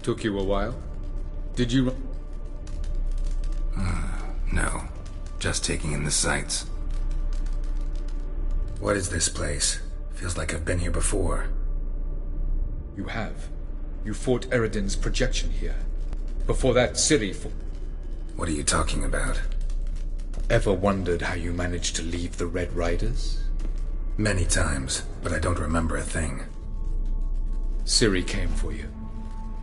Took you a while? Did you... No. Just taking in the sights. What is this place? Feels like I've been here before. You have. You fought Eredin's projection here. Before that, Ciri fought... What are you talking about? Ever wondered how you managed to leave the Red Riders? Many times, but I don't remember a thing. Ciri came for you.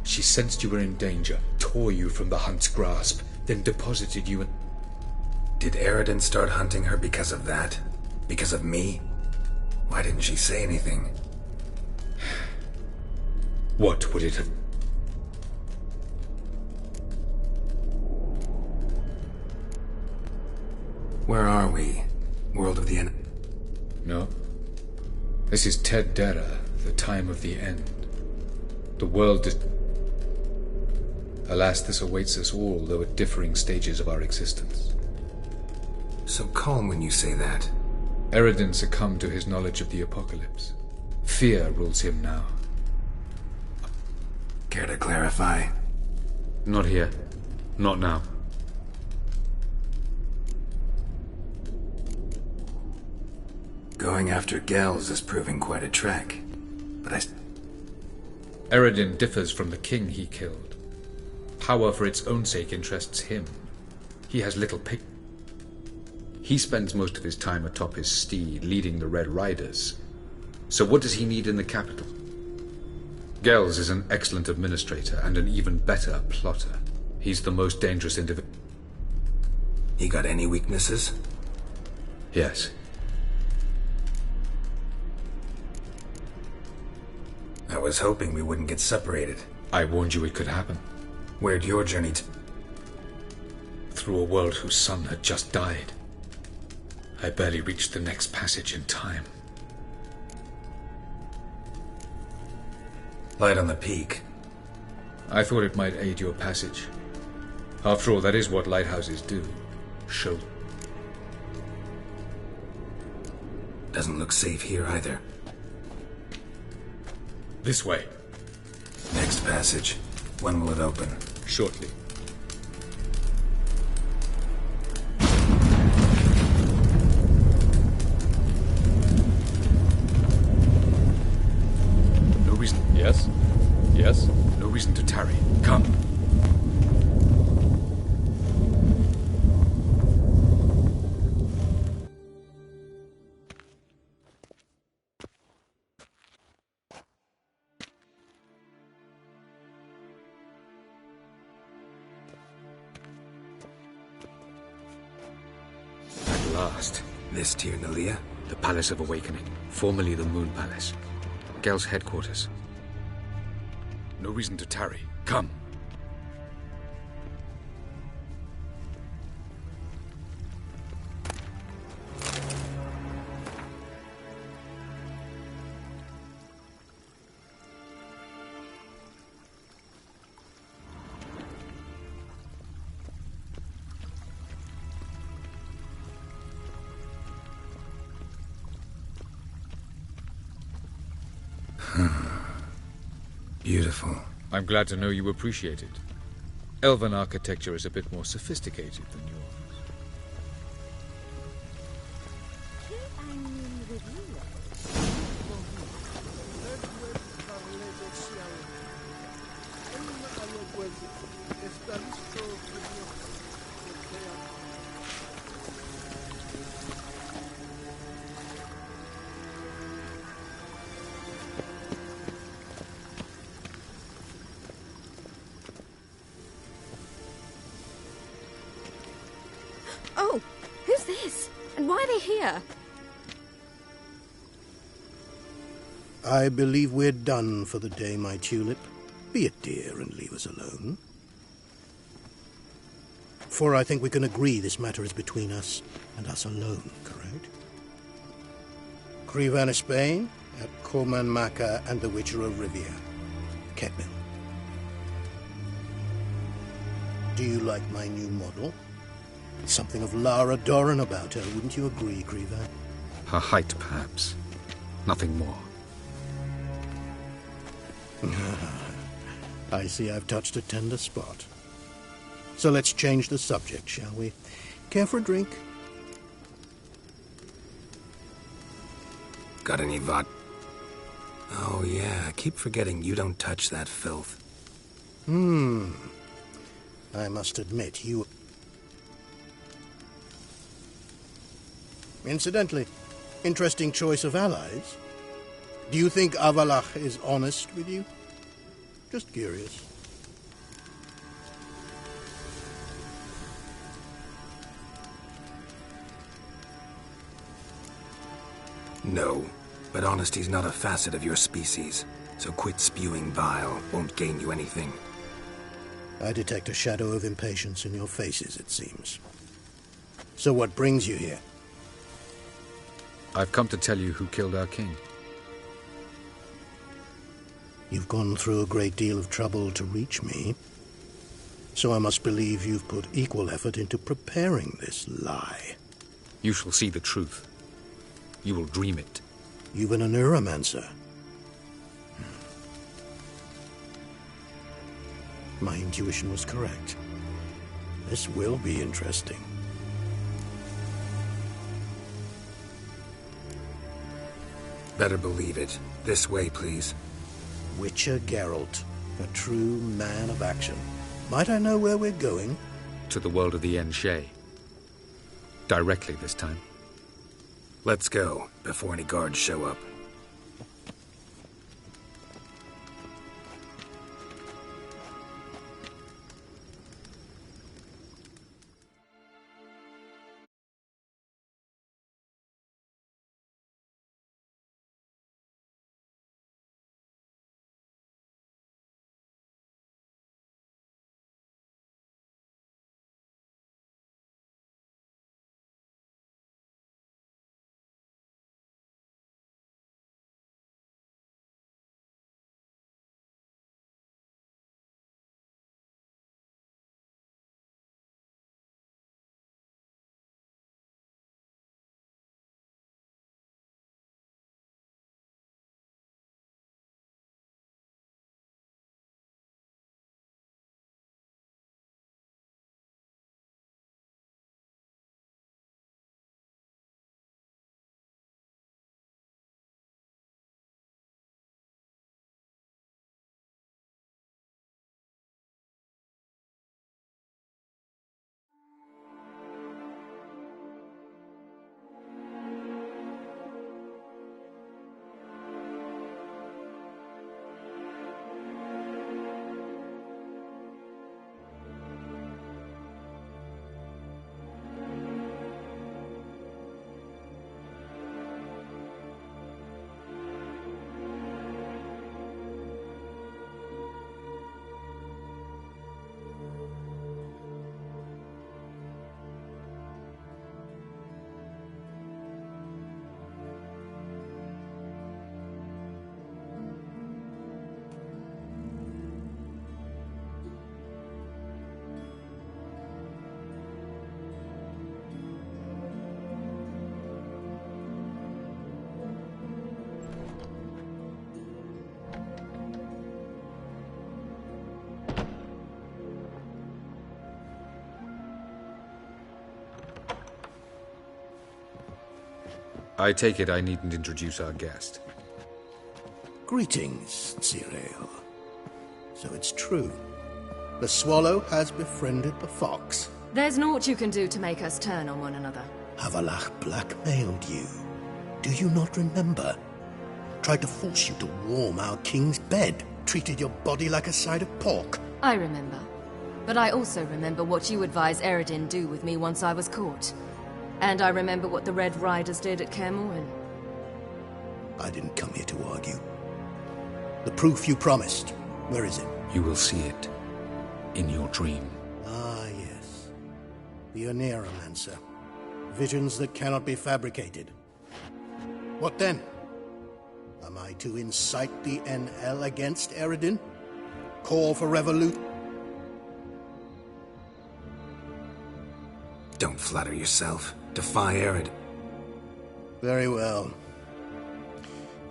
She sensed you were in danger, tore you from the Hunt's grasp, then deposited you in... Did Eredin start hunting her because of that? Because of me? Why didn't she say anything? What would it have... Where are we? World of the End? No. This is Ted Dera, the time of the end. The world is... Alas, this awaits us all, though at differing stages of our existence. So calm when you say that. Eredin succumbed to his knowledge of the apocalypse. Fear rules him now. Care to clarify? Not here. Not now. Going after Gels is proving quite a trek. But Eredin differs from the king he killed. Power for its own sake interests him. He has little pick. He spends most of his time atop his steed, leading the Red Riders. So what does he need in the capital? Gels is an excellent administrator and an even better plotter. He's the most dangerous individual. He got any weaknesses? Yes. I was hoping we wouldn't get separated. I warned you it could happen. Where'd your journey Through a world whose son had just died. I barely reached the next passage in time. Light on the peak. I thought it might aid your passage. After all, that is what lighthouses do. Show. Doesn't look safe here either. This way. Next passage. When will it open? Shortly. No reason. Yes? Yes? No reason to tarry. Come. This Tyr Nalia? The Palace of Awakening, formerly the Moon Palace. Gel's headquarters. No reason to tarry. Come. Beautiful. I'm glad to know you appreciate it. Elven architecture is a bit more sophisticated than yours. Oh, who's this? And why are they here? I believe we're done for the day, my tulip. Be a dear and leave us alone. For I think we can agree this matter is between us and us alone, correct? Krivan Spain, at Corman Maka and the Witcher of Rivia. Kepil. Do you like my new model? Something of Lara Doran about her, wouldn't you agree, Krivan? Her height, perhaps. Nothing more. I see I've touched a tender spot. So let's change the subject, shall we? Care for a drink? Got any vodka? Oh yeah, I keep forgetting you don't touch that filth. I must admit, you... Incidentally, interesting choice of allies. Do you think Avallac'h is honest with you? Just curious. No, but honesty's not a facet of your species. So quit spewing bile. Won't gain you anything. I detect a shadow of impatience in your faces, it seems. So what brings you here? I've come to tell you who killed our king. You've gone through a great deal of trouble to reach me. So I must believe you've put equal effort into preparing this lie. You shall see the truth. You will dream it. You've been a neuromancer. My intuition was correct. This will be interesting. Better believe it. This way, please. Witcher Geralt, a true man of action. Might I know where we're going? To the world of the Yen Shay. Directly this time. Let's go, before any guards show up. I take it I needn't introduce our guest. Greetings, Cyril. So it's true. The swallow has befriended the fox. There's naught you can do to make us turn on one another. Avallac'h blackmailed you. Do you not remember? Tried to force you to warm our king's bed. Treated your body like a side of pork. I remember. But I also remember what you advised Eredin do with me once I was caught. And I remember what the Red Riders did at Kaer Morhen. I didn't come here to argue. The proof you promised, where is it? You will see it in your dream. Ah, yes. The Oneiromancer. Visions that cannot be fabricated. What then? Am I to incite the NL against Eredin? Call for revolution? Don't flatter yourself. Defy Ered. Very well.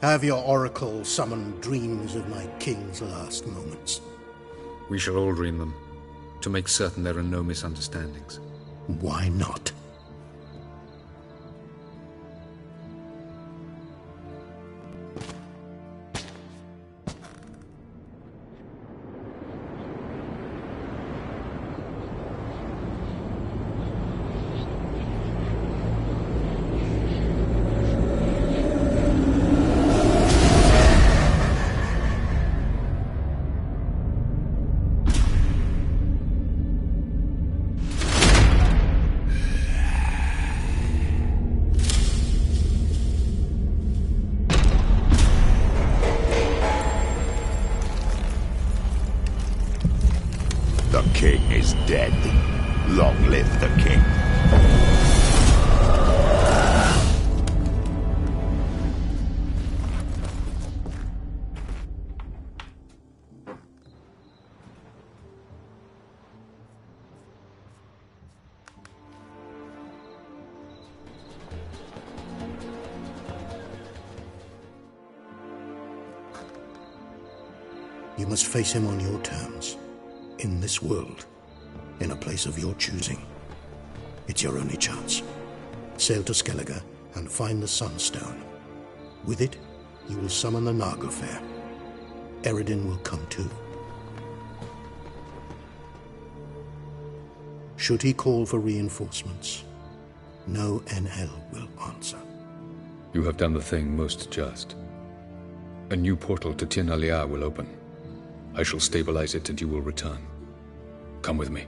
Have your oracle summon dreams of my king's last moments. We shall all dream them, to make certain there are no misunderstandings. Why not? The king is dead. Long live the king. You must face him on your terms. In this world, in a place of your choosing. It's your only chance. Sail to Skellige and find the Sunstone. With it, you will summon the Naga Fair. Eredin will come too. Should he call for reinforcements, no NL will answer. You have done the thing most just. A new portal to Tir na Liar will open. I shall stabilize it and you will return. Come with me.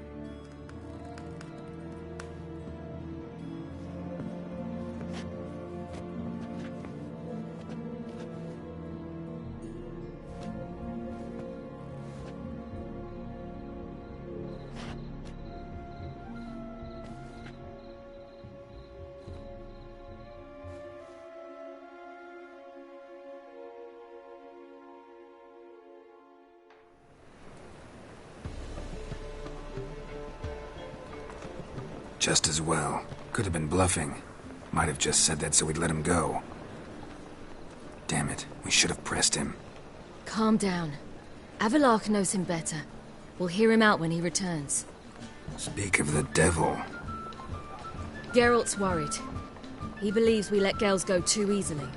Just as well. Could have been bluffing. Might have just said that so we'd let him go. Damn it, we should have pressed him. Calm down. Avallac'h knows him better. We'll hear him out when he returns. Speak of the devil. Geralt's worried. He believes we let Gels go too easily.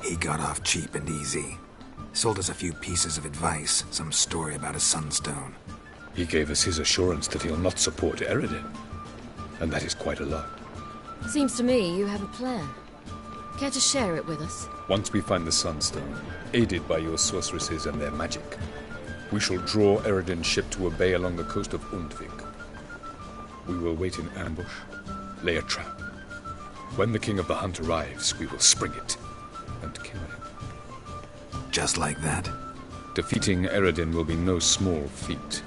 He got off cheap and easy. Sold us a few pieces of advice, some story about a sunstone. He gave us his assurance that he'll not support Eredin. And that is quite a lot. Seems to me you have a plan. Care to share it with us? Once we find the Sunstone, aided by your sorceresses and their magic, we shall draw Eredin's ship to a bay along the coast of Undvik. We will wait in ambush, lay a trap. When the King of the Hunt arrives, we will spring it and kill him. Just like that? Defeating Eredin will be no small feat,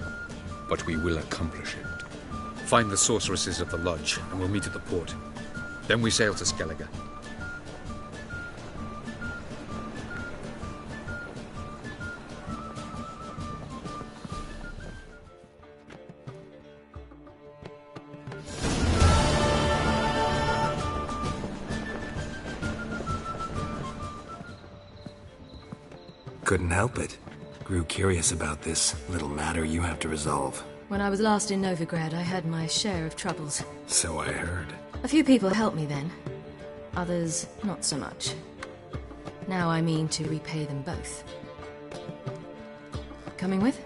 but we will accomplish it. Find the sorceresses of the Lodge, and we'll meet at the port. Then we sail to Skellige. Couldn't help it. Grew curious about this little matter you have to resolve. When I was last in Novigrad, I had my share of troubles. So I heard. A few people helped me then. Others, not so much. Now I mean to repay them both. Coming with?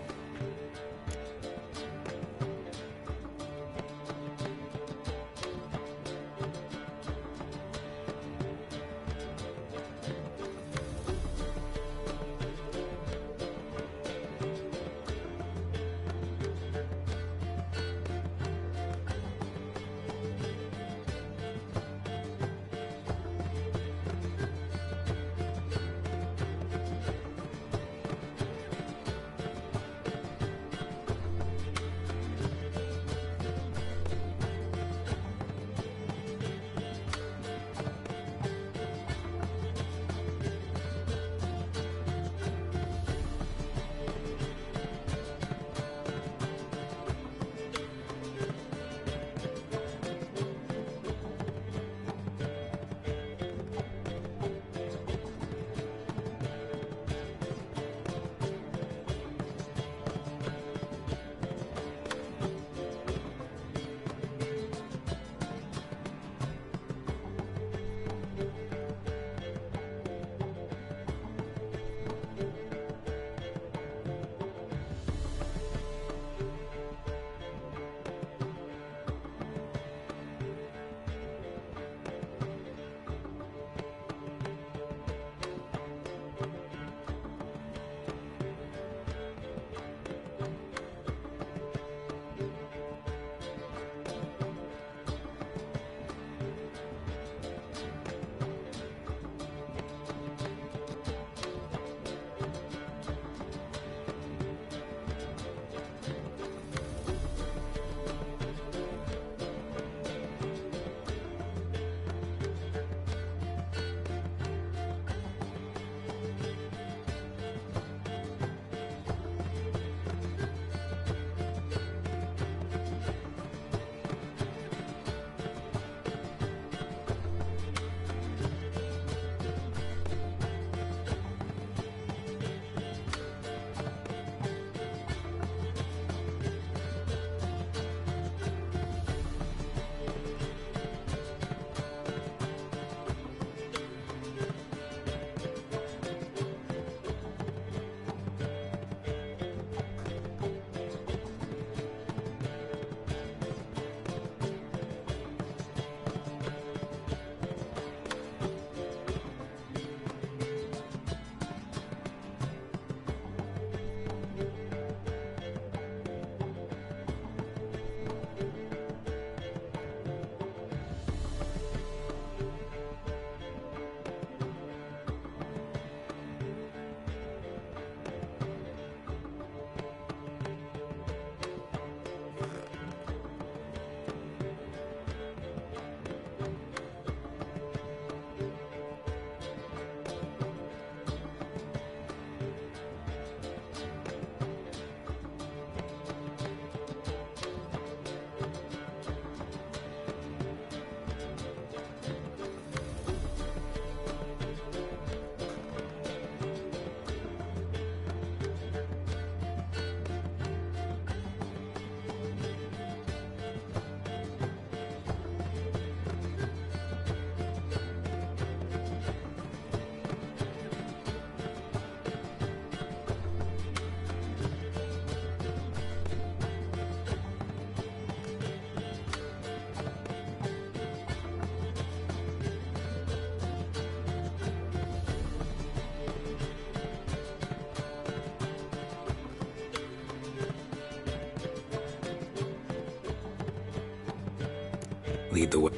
Lead the way.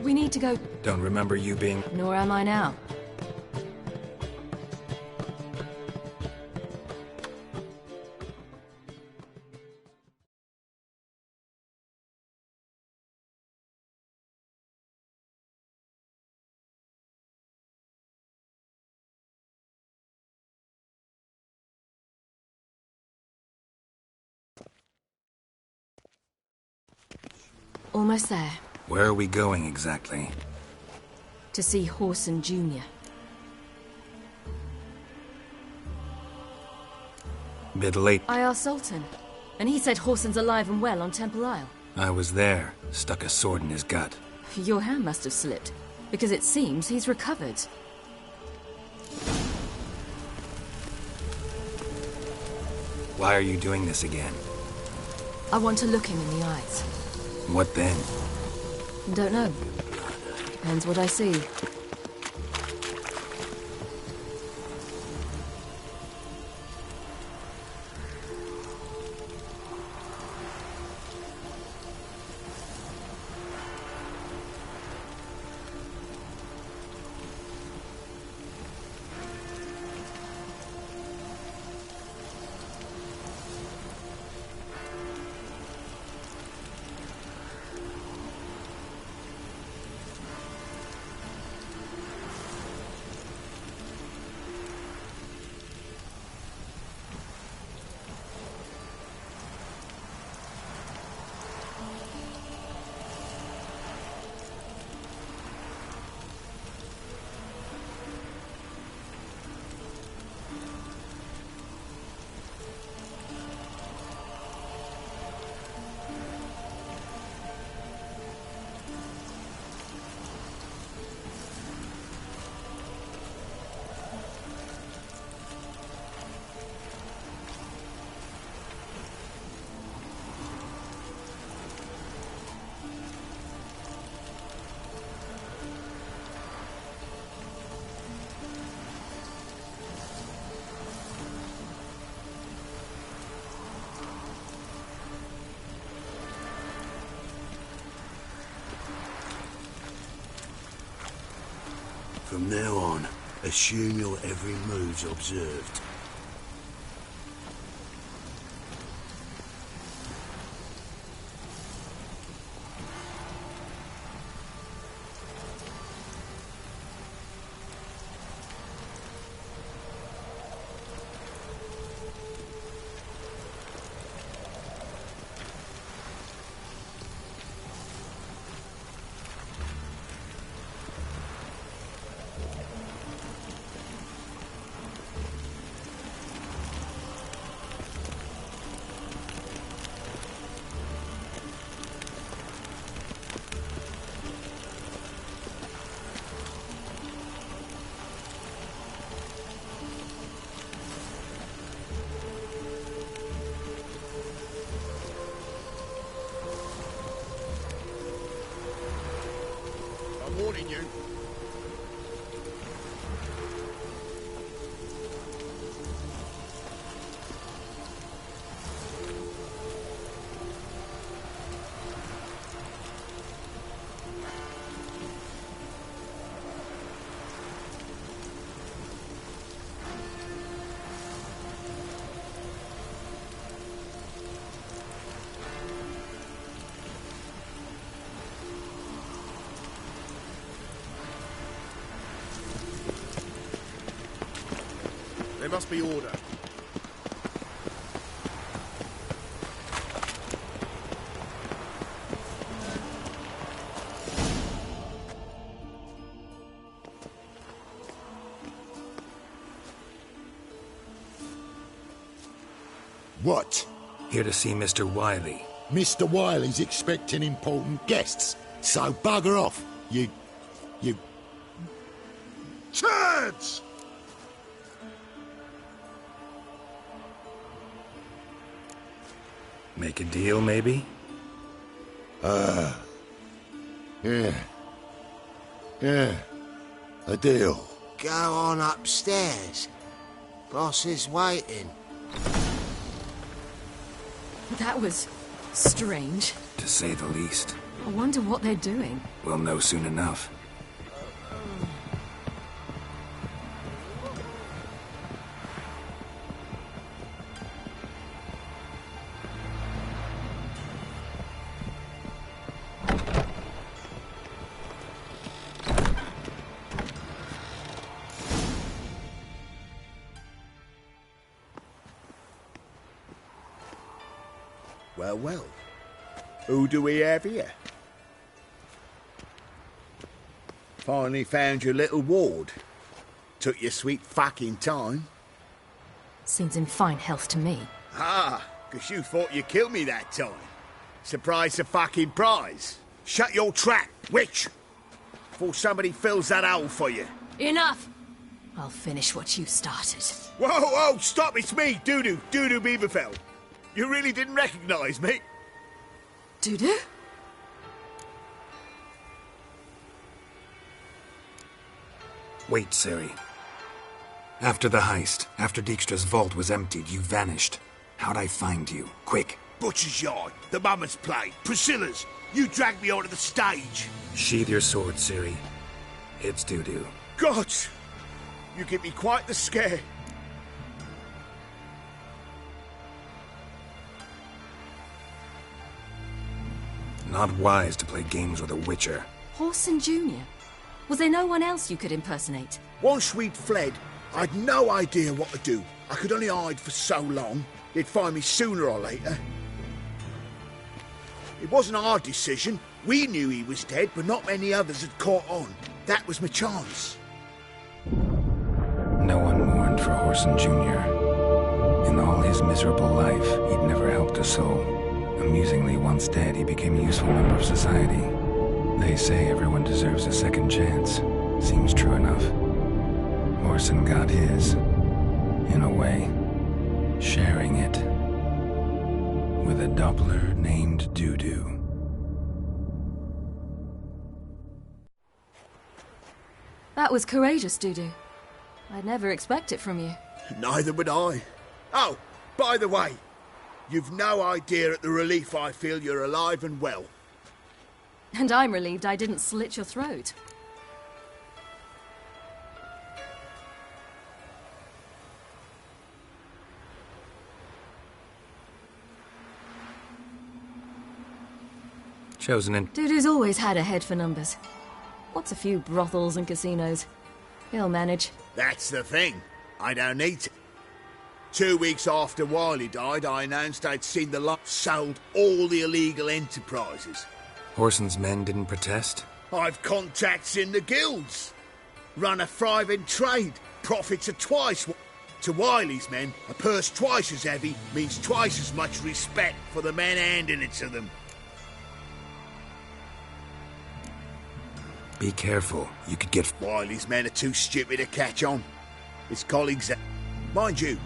We need to go. Don't remember you being... Nor am I now. Almost there. Where are we going exactly? To see Whoreson Jr. Bit late. I asked Sultan, and he said Whoreson's alive and well on Temple Isle. I was there. Stuck a sword in his gut. Your hand must have slipped, because it seems he's recovered. Why are you doing this again? I want to look him in the eyes. What then? Don't know. Depends what I see. From now on, assume your every move's observed. I'm warning you. There must be order. What? Here to see Mr. Wiley. Mr. Wiley's expecting important guests, so bugger off, you... Turds! Make a deal, maybe? Yeah. A deal. Go on upstairs. Boss is waiting. That was strange. To say the least. I wonder what they're doing. We'll know soon enough. Well. Who do we have here? Finally found your little ward. Took your sweet fucking time. Seems in fine health to me. Ah, 'cause you thought you killed me that time. Surprise the fucking prize. Shut your trap, witch! Before somebody fills that hole for you. Enough! I'll finish what you started. Whoa, whoa, stop, it's me, Dudu Beaverfell. You really didn't recognise me? Dudu? Wait, Ciri. After the heist, after Dijkstra's vault was emptied, you vanished. How'd I find you? Quick. Butcher's Yard, the Mama's Play, Priscilla's. You dragged me onto the stage. Sheathe your sword, Ciri. It's Dudu. God! You give me quite the scare. Not wise to play games with a Witcher. Whoreson Jr.? Was there no one else you could impersonate? Once we'd fled, I'd no idea what to do. I could only hide for so long. They'd find me sooner or later. It wasn't our decision. We knew he was dead, but not many others had caught on. That was my chance. No one mourned for Whoreson Jr. In all his miserable life, he'd never helped a soul. Amusingly, once dead, he became a useful member of society. They say everyone deserves a second chance. Seems true enough. Whoreson got his, in a way, sharing it with a Doppler named Dudu. That was courageous, Dudu. I'd never expect it from you. Neither would I. Oh, by the way, you've no idea at the relief I feel you're alive and well. And I'm relieved I didn't slit your throat. Chosen in... Dudu's always had a head for numbers. What's a few brothels and casinos? He'll manage. That's the thing. I don't need to. 2 weeks after Wiley died, I announced I'd seen the lot, sold all the illegal enterprises. Whoreson's men didn't protest? I've contacts in the guilds. Run a thriving trade. Profits are twice. To Wiley's men, a purse twice as heavy means twice as much respect for the men handing it to them. Be careful. You could get... Wiley's men are too stupid to catch on. His colleagues... Mind you,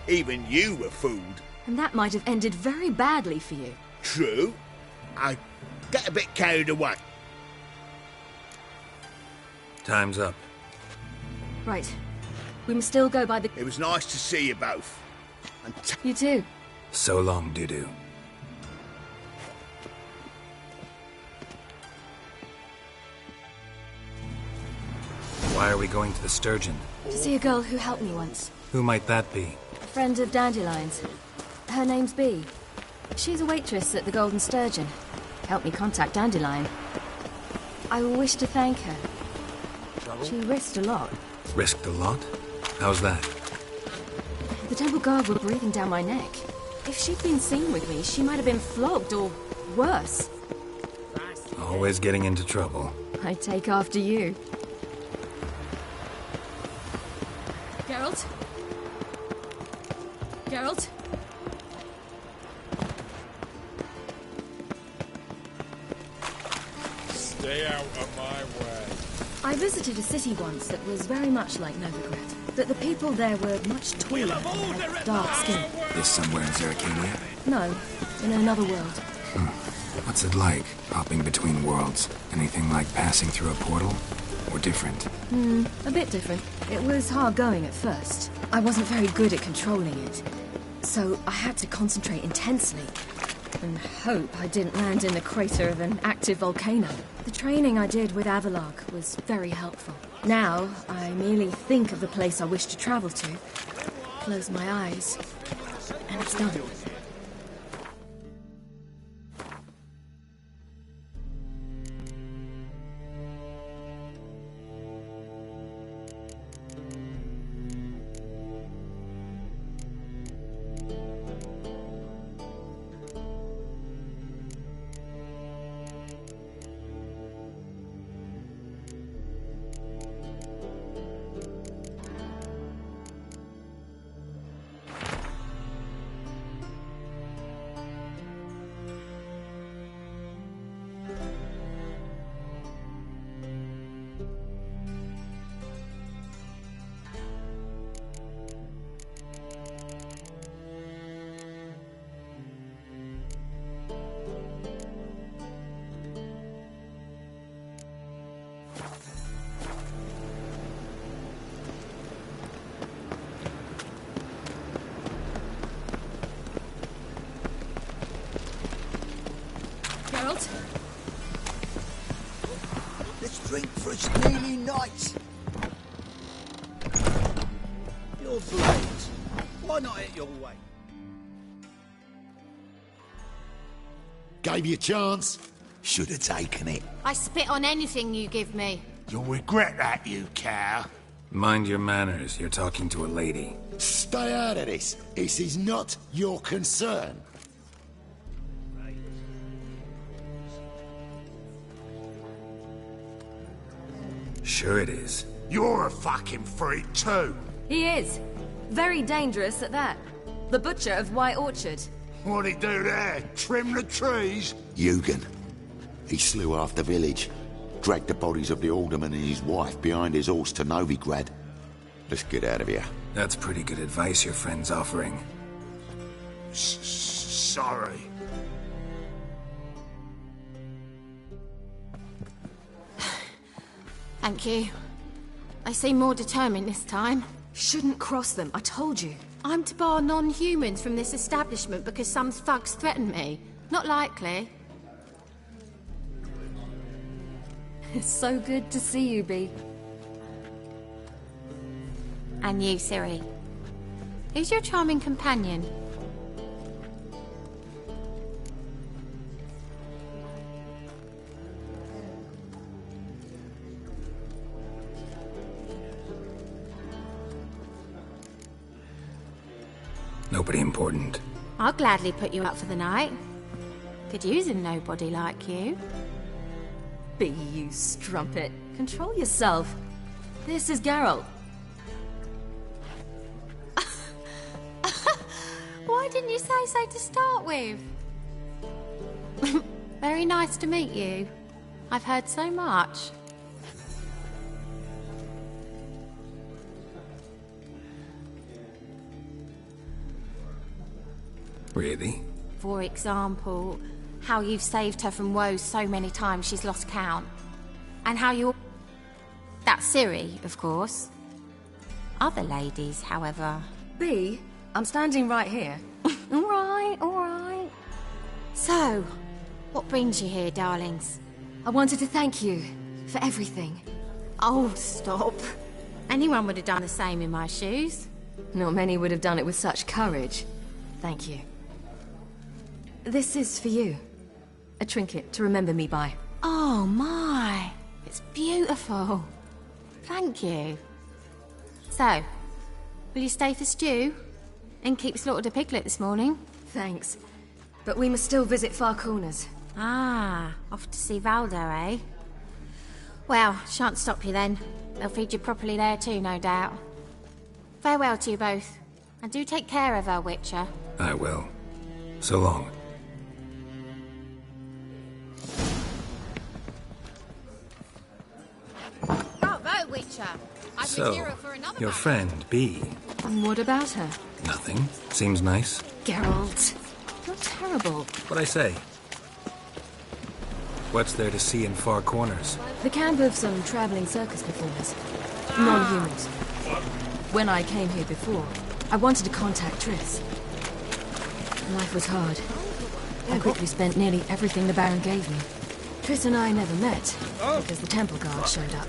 even you were fooled. And that might have ended very badly for you. True. I get a bit carried away. Time's up. Right. We must still go by the... It was nice to see you both. And you too. So long, Dudu. Why are we going to the Sturgeon? To see a girl who helped me once. Who might that be? A friend of Dandelion's. Her name's Bee. She's a waitress at the Golden Sturgeon. Helped me contact Dandelion. I wish to thank her. She risked a lot. Risked a lot? How's that? The temple guard were breathing down my neck. If she'd been seen with me, she might have been flogged or worse. Always getting into trouble. I take after you. Geralt? Geralt? Stay out of my way. I visited a city once that was very much like Novigrad, but the people there were much taller and had dark skin. This somewhere in Zerrikania? No, in another world. What's it like, hopping between worlds? Anything like passing through a portal? Or different? A bit different. It was hard going at first. I wasn't very good at controlling it, so I had to concentrate intensely and hope I didn't land in the crater of an active volcano. The training I did with Avalark was very helpful. Now, I merely think of the place I wish to travel to, close my eyes, and it's done. Geralt. Let's drink for a steely night. Your blades. Why not hit your way? Gave you a chance. Should have taken it. I spit on anything you give me. You'll regret that, you cow. Mind your manners. You're talking to a lady. Stay out of this. This is not your concern. Sure it is. You're a fucking freak too. He is. Very dangerous at that. The butcher of White Orchard. What'd he do there? Trim the trees? Eugen. He slew half the village. Dragged the bodies of the alderman and his wife behind his horse to Novigrad. Let's get out of here. That's pretty good advice your friend's offering. Sorry. Thank you. They seem more determined this time. Shouldn't cross them, I told you. I'm to bar non-humans from this establishment because some thugs threaten me. Not likely. It's so good to see you, Bee. And you, Ciri. Who's your charming companion? Nobody important. I'll gladly put you up for the night. Could use a nobody like you. Bee, you strumpet. Control yourself. This is Geralt. Why didn't you say so to start with? Very nice to meet you. I've heard so much. Really? For example, how you've saved her from woes so many times she's lost count. And how you... That's Ciri, of course. Other ladies, however... Bee, I'm standing right here. All right. So, what brings you here, darlings? I wanted to thank you for everything. Oh, stop. Anyone would have done the same in my shoes. Not many would have done it with such courage. Thank you. This is for you. A trinket to remember me by. Oh, my. It's beautiful. Thank you. So, will you stay for stew? And keep slaughtered a piglet this morning? Thanks. But we must still visit Far Corners. Ah, off to see Valdo, eh? Well, shan't stop you then. They'll feed you properly there too, no doubt. Farewell to you both. And do take care of her, Witcher. I will. So long. Bravo, Witcher. I've So, been hero for another your match. friend, Bee. What about her? Nothing. Seems nice. Geralt. You're terrible. What'd I say? What's there to see in Far Corners? The camp of some traveling circus performers. Non-humans. When I came here before, I wanted to contact Triss. Life was hard. I quickly spent nearly everything the Baron gave me. Triss and I never met, because the Temple Guard showed up.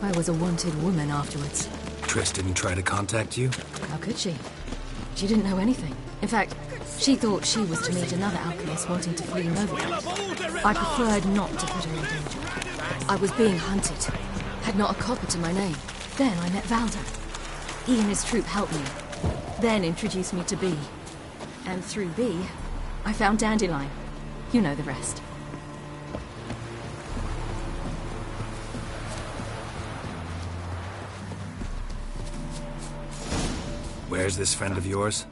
I was a wanted woman afterwards. Triss didn't try to contact you? How could she? She didn't know anything. In fact, she thought she was to meet another alchemist wanting to flee Novigrad. I preferred not to put her in danger. I was being hunted. Had not a copper to my name. Then I met Valdo. He and his troop helped me. Then introduced me to Bee. And through Bee, I found Dandelion. You know the rest. Where's this friend of yours?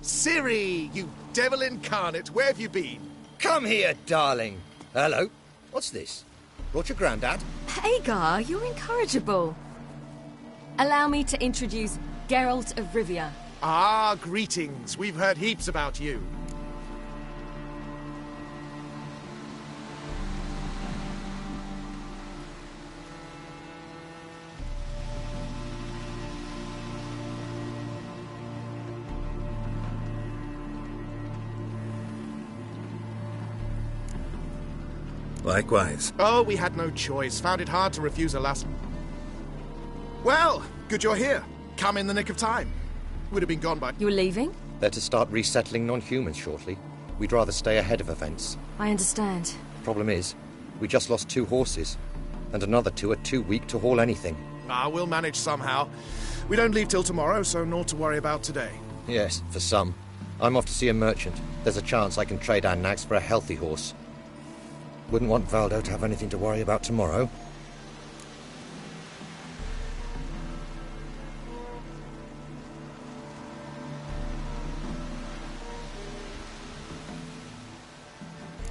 Ciri, you devil incarnate, where have you been? Come here, darling. Hello. What's this? Brought your granddad? Hagar, you're incorrigible. Allow me to introduce Geralt of Rivia. Ah, greetings. We've heard heaps about you. Likewise. Oh, we had no choice. Found it hard to refuse a last... Well, good you're here. Come in the nick of time. Would have been gone by... You're leaving? They're to start resettling non-humans shortly. We'd rather stay ahead of events. I understand. Problem is, we just lost 2 horses, and another 2 are too weak to haul anything. We'll manage somehow. We don't leave till tomorrow, so naught to worry about today. Yes, for some. I'm off to see a merchant. There's a chance I can trade our nags for a healthy horse. Wouldn't want Valdo to have anything to worry about tomorrow.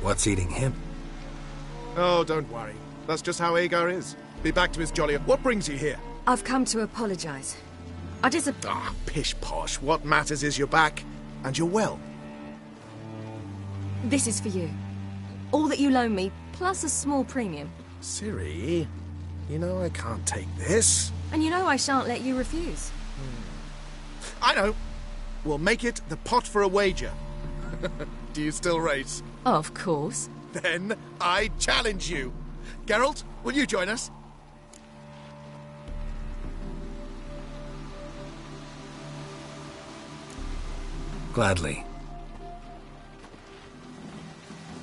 What's eating him? Oh, don't worry. That's just how Agar is. Be back to his jolly... What brings you here? I've come to apologise. Pish-posh. What matters is you're back, and you're well. This is for you. All that you loan me, plus a small premium. Ciri, you know I can't take this. And you know I shan't let you refuse. I know. We'll make it the pot for a wager. Do you still race? Of course. Then I challenge you. Geralt, will you join us? Gladly.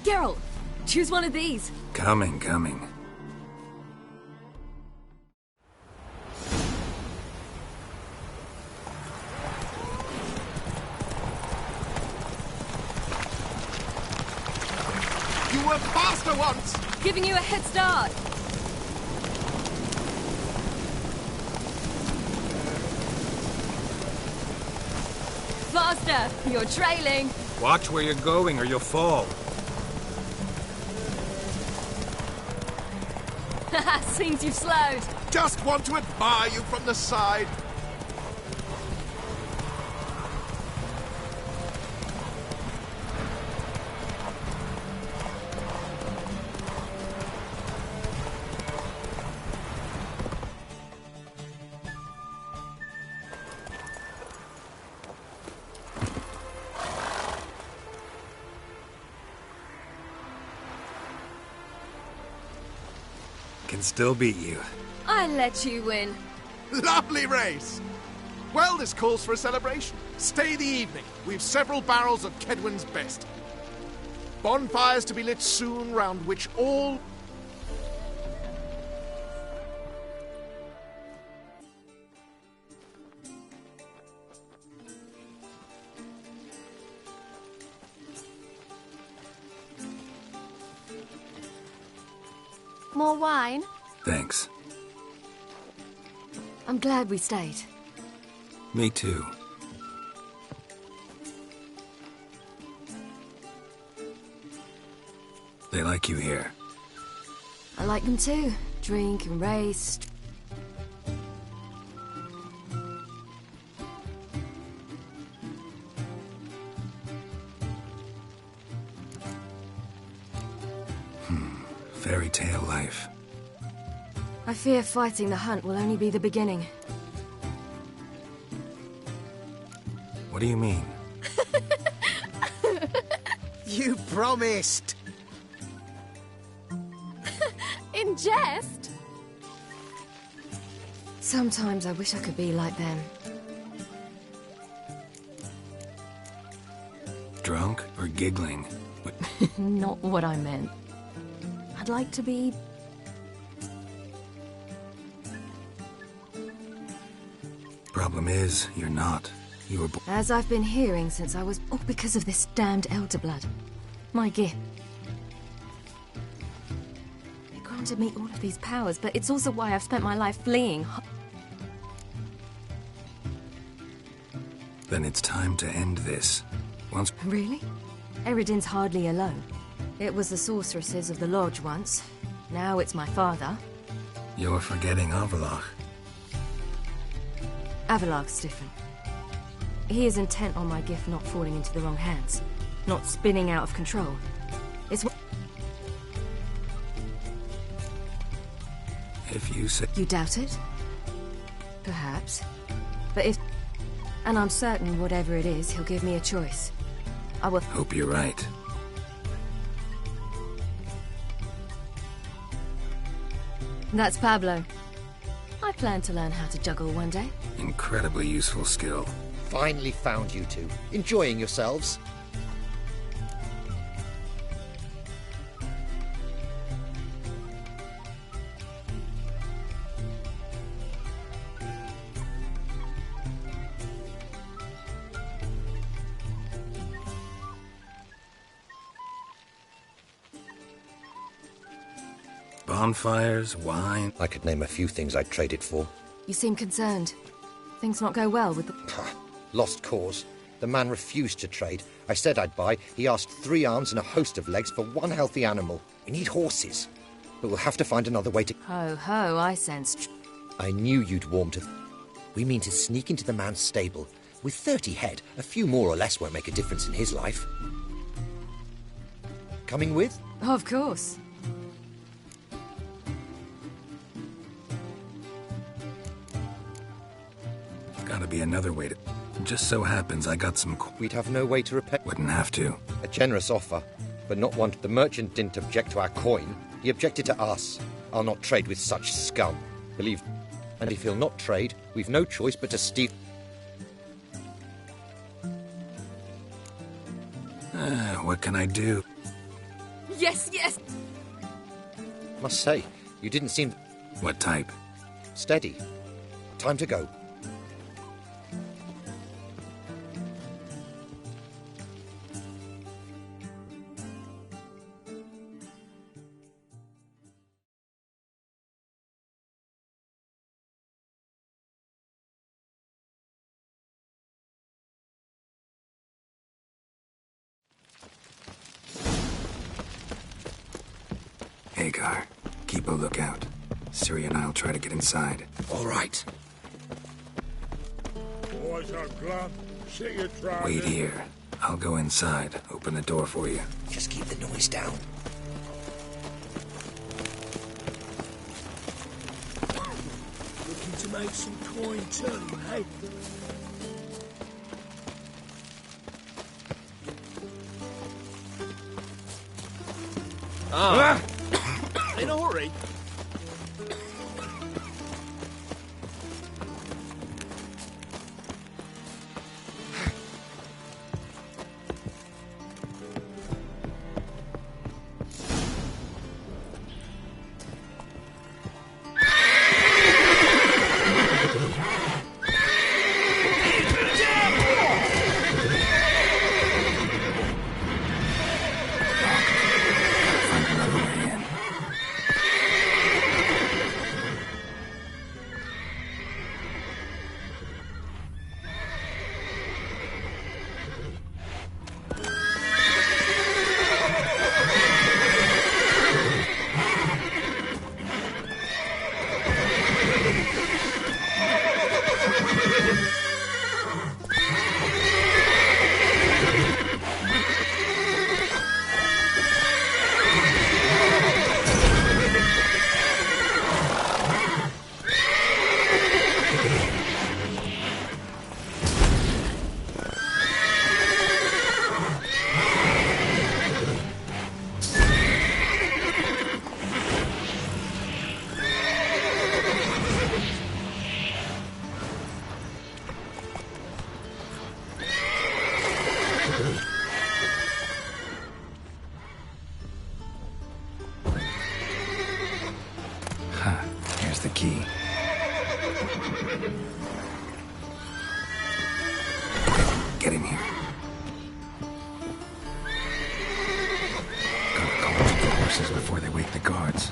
Geralt, choose one of these. Coming. You were faster once! Giving you a head start. Faster! You're trailing. Watch where you're going or you'll fall. Seems you've slowed. Just want to admire you from the side. Can still beat you. I let you win. Lovely race! Well, this calls for a celebration. Stay the evening. We've several barrels of Kedwen's best. Bonfires to be lit soon, round which all... More wine? Thanks. I'm glad we stayed. Me too. They like you here. I like them too. Drink and race. Fairy tale life. I fear fighting the hunt will only be the beginning. What do you mean? You promised! In jest? Sometimes I wish I could be like them. Drunk or giggling? Not what I meant. I'd like to be... Problem is, you're not. You were born... As I've been hearing since I was... all because of this damned Elder Blood. My gift. It granted me all of these powers, but it's also why I've spent my life fleeing. Then it's time to end this. Once... Really? Eredin's hardly alone. It was the sorceresses of the Lodge once. Now it's my father. You're forgetting Avallac'h. Avallac'h's different. He is intent on my gift not falling into the wrong hands. Not spinning out of control. It's what... If you say... You doubt it? Perhaps. But if... And I'm certain whatever it is, he'll give me a choice. I will... Hope you're right. That's Pablo. I plan to learn how to juggle one day. Incredibly useful skill. Finally found you two. Enjoying yourselves? Bonfires, wine. I could name a few things I'd trade it for. You seem concerned. Things not go well with the... Lost cause. The man refused to trade. I said I'd buy. He asked 3 arms and a host of legs for 1 healthy animal. We need horses. But we'll have to find another way to... Ho, ho, I sensed... I knew you'd warm to... We mean to sneak into the man's stable. With 30 head, a few more or less won't make a difference in his life. Coming with? Of course. Gotta be another way to... Just so happens I got some... We'd have no way to repay... Wouldn't have to. A generous offer, but not one... The merchant didn't object to our coin. He objected to us. I'll not trade with such scum. Believe... And if he'll not trade, we've no choice but to steal... What can I do? Yes, yes! Must say, you didn't seem... What type? Steady. Time to go. Hagar, keep a lookout. Ciri and I'll try to get inside. All right. Boys are glum. See you try. Wait here. I'll go inside. Open the door for you. Just keep the noise down. Looking to make some coin too, hey? In a hurry. Here's the key. Get in here. Gotta call off the horses before they wake the guards.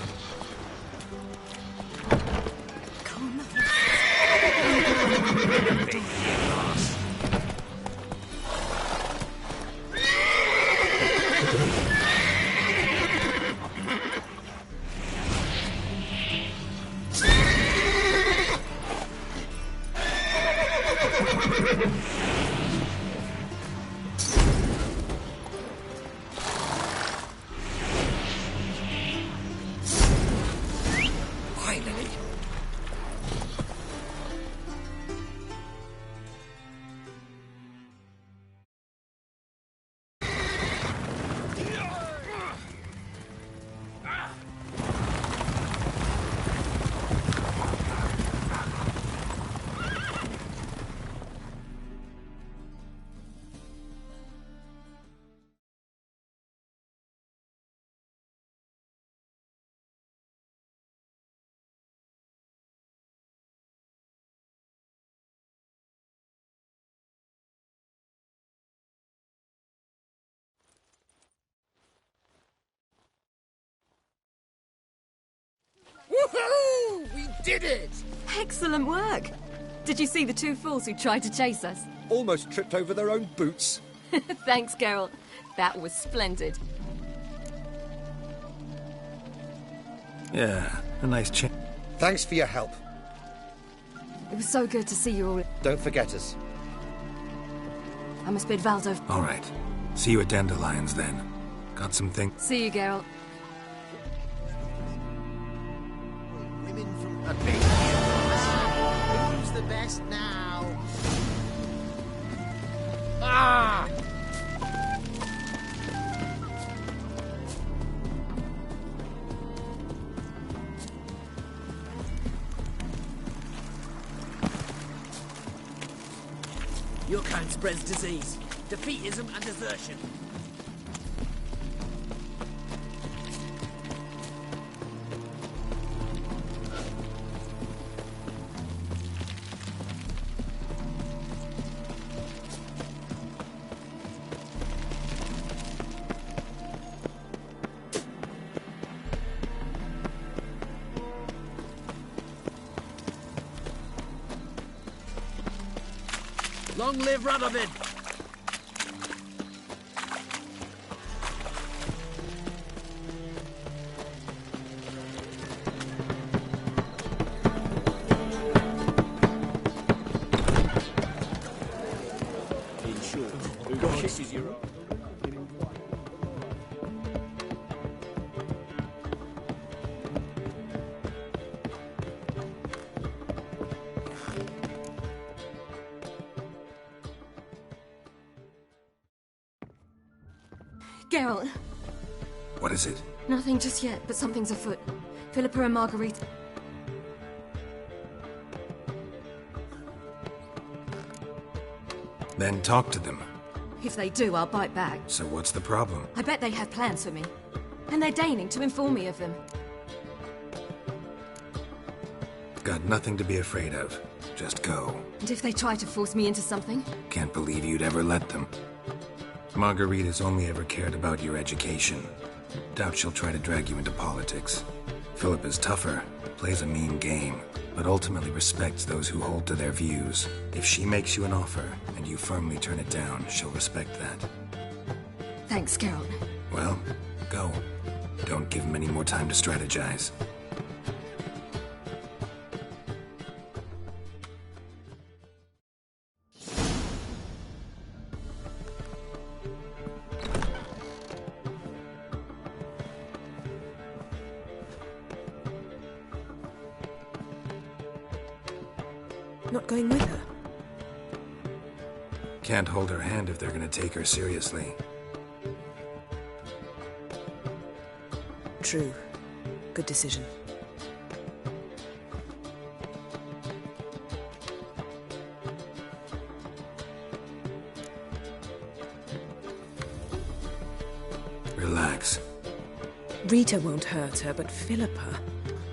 Woohoo! We did it! Excellent work. Did you see the two fools who tried to chase us? Almost tripped over their own boots. Thanks, Geralt. That was splendid. Yeah, a nice chance. Thanks for your help. It was so good to see you all. Don't forget us. I must bid Valdo. All right. See you at Dandelions, then. Got some things. See you, Geralt. Women from a big hills. Who's the best now? Ah! Your kind spreads disease, defeatism and desertion. Long live Radovid! In short, who kisses you? Geralt. What is it? Nothing just yet, but something's afoot. Philippa and Marguerite. Then talk to them. If they do, I'll bite back. So what's the problem? I bet they have plans for me. And they're deigning to inform me of them. Got nothing to be afraid of. Just go. And if they try to force me into something? Can't believe you'd ever let them. Marguerite has only ever cared about your education. Doubt she'll try to drag you into politics. Philip is tougher, plays a mean game, but ultimately respects those who hold to their views. If she makes you an offer, and you firmly turn it down, she'll respect that. Thanks, Geralt. Well, go. Don't give him any more time to strategize. Not going with her? Can't hold her hand if they're gonna take her seriously. True. Good decision. Relax. Rita won't hurt her, but Philippa,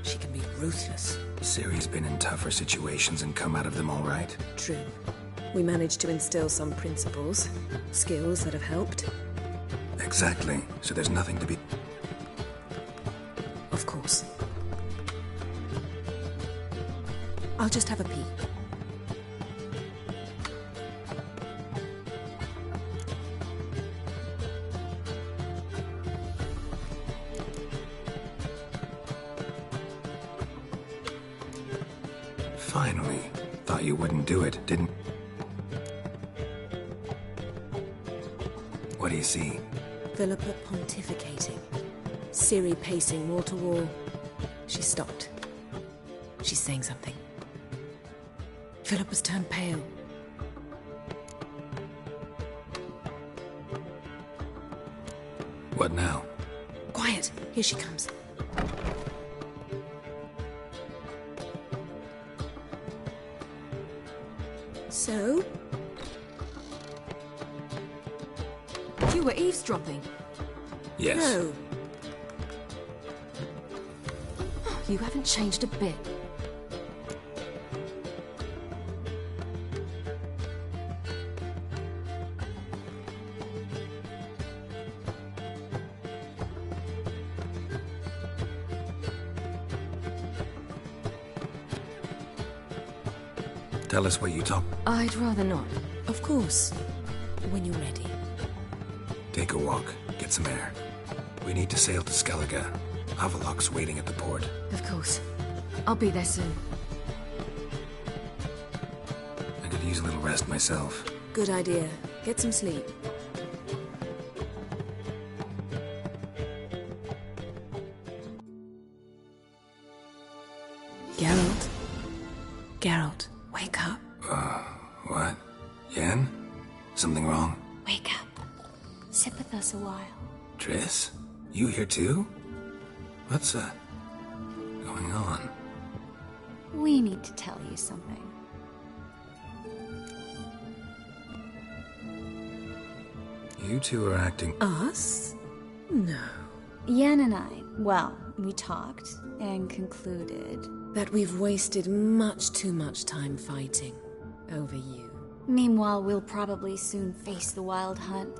she can be ruthless. Ciri's been in tougher situations and come out of them all right. True. We managed to instill some principles, skills that have helped. Exactly. So there's nothing to be... Of course. I'll just have a peek. Finally. Thought you wouldn't do it, didn't... What do you see? Philippa pontificating. Ciri pacing wall to wall. She stopped. She's saying something. Philippa's turned pale. What now? Quiet. Here she comes. So? You were eavesdropping. Yes. No. You haven't changed a bit. Tell us what you talk. I'd rather not. Of course. When you're ready. Take a walk. Get some air. We need to sail to Skellige. Havelok's waiting at the port. Of course. I'll be there soon. I could use a little rest myself. Good idea. Get some sleep. Geralt? Geralt, wake up. What? Yen? Something wrong? Wake up. Sit with us a while. Triss? You here too? What's, going on? We need to tell you something. You two are acting... Us? No. Yen and I, well, we talked and concluded that we've wasted much too much time fighting over you. Meanwhile, we'll probably soon face the Wild Hunt.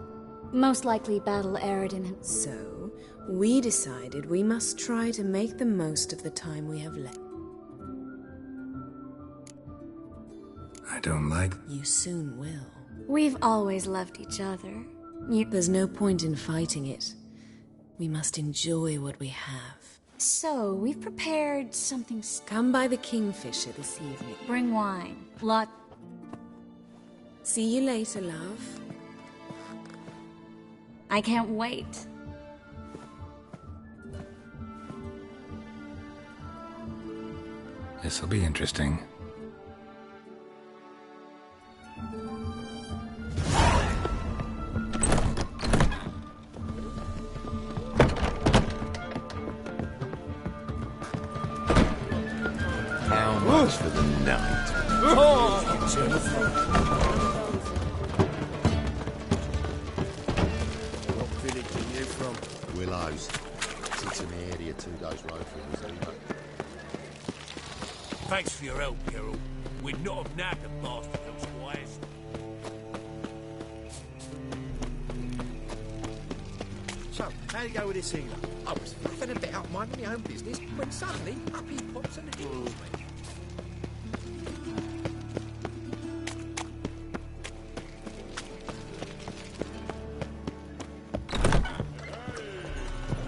Most likely battle Eredin. So, we decided we must try to make the most of the time we have left. I don't like... You soon will. We've always loved each other. There's no point in fighting it. We must enjoy what we have. So, we've prepared something... Come by the Kingfisher this evening. Bring wine. See you later, love. I can't wait. This'll be interesting. How much for the night? What village are you from? Willows. It's an area 2 days road from us anyway. Thanks for your help, Geralt. We'd not have nabbed the bastard elsewise. So, how do you go with this healer? I was faffing about minding my own business when suddenly up he pops and heals me.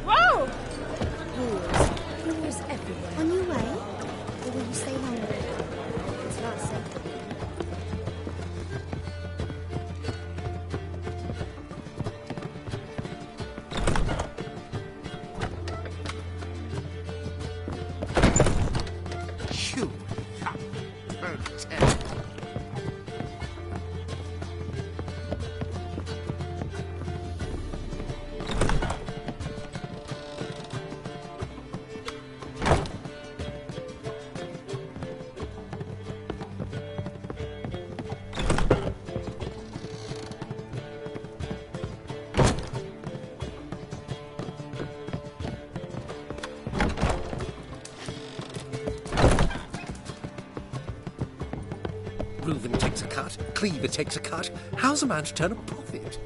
Whoa! Who's everywhere? On your way? Or will you stay longer? It's not safe. Shoo! Reuven takes a cut, Cleaver takes a cut. How's a man to turn a profit?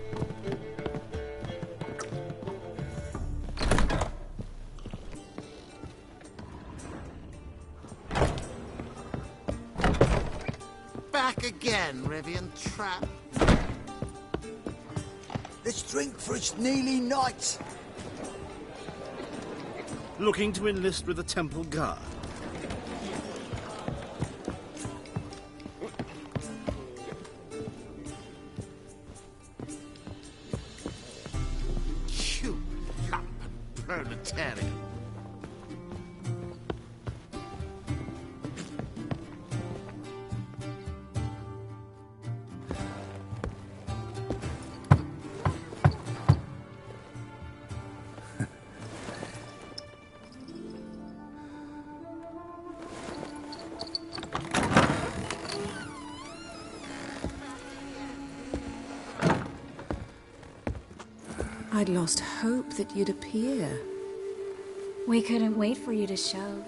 Back again, Rivian Trap. Let's drink for it's nearly night. Looking to enlist with the Temple Guard. You lump proletarian. I'd lost hope that you'd appear. We couldn't wait for you to show.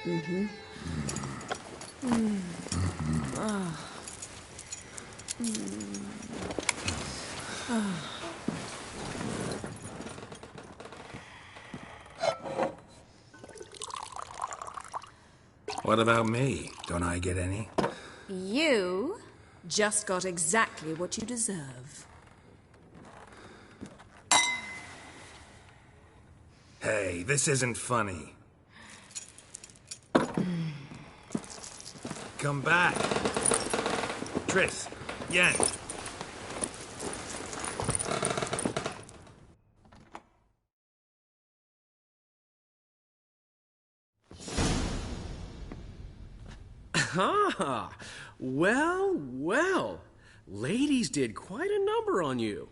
Mm-hmm. What about me? Don't I get any? You just got exactly what you deserve. Hey, this isn't funny. Come back. Triss, Yen. Ah, well, well. Ladies did quite a number on you.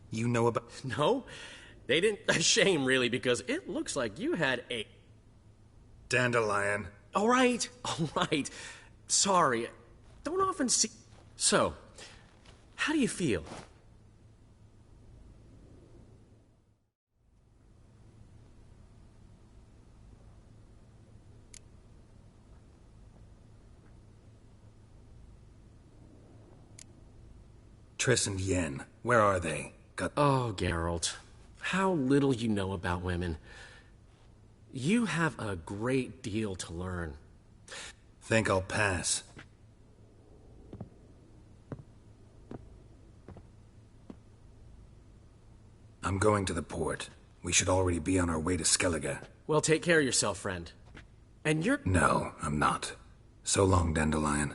You know about... No, they didn't. A shame, really, because it looks like you had a... Dandelion. All right. Sorry. Don't often see... So, how do you feel? Triss and Yen, where are they? Oh, Geralt. How little you know about women. You have a great deal to learn. Think I'll pass. I'm going to the port. We should already be on our way to Skellige. Well, take care of yourself, friend. And you're... No, I'm not. So long, Dandelion.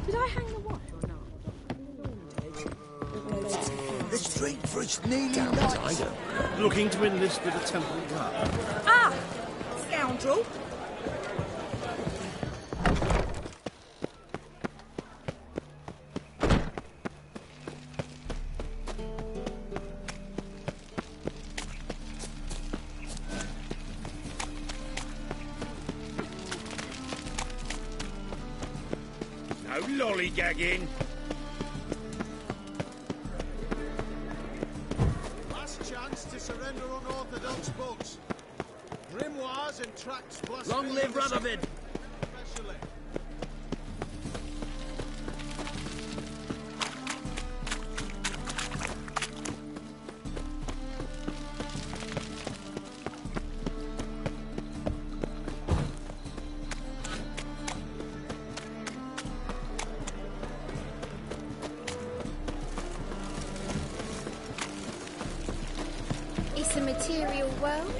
Did I hang the watch or not? Let's drink for it's nearly Damn night. tiger. Looking to enlist with the Temple Guard. Ah! Scoundrel! No lollygagging. Last chance to surrender unorthodox books. Grimoires and tracts blaspheming. Long live Radovid! Especially. It's a material world.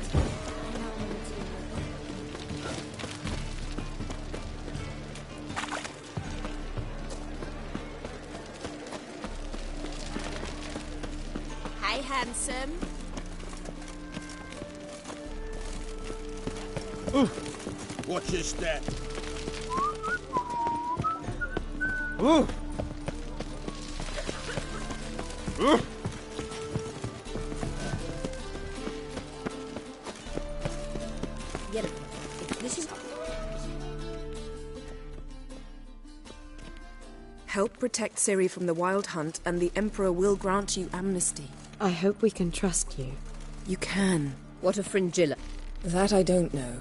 handsome. Watch your step. Get it. This is... Help protect Ciri from the Wild Hunt, and the Emperor will grant you amnesty. I hope we can trust you. You can. What of Fringilla? That I don't know.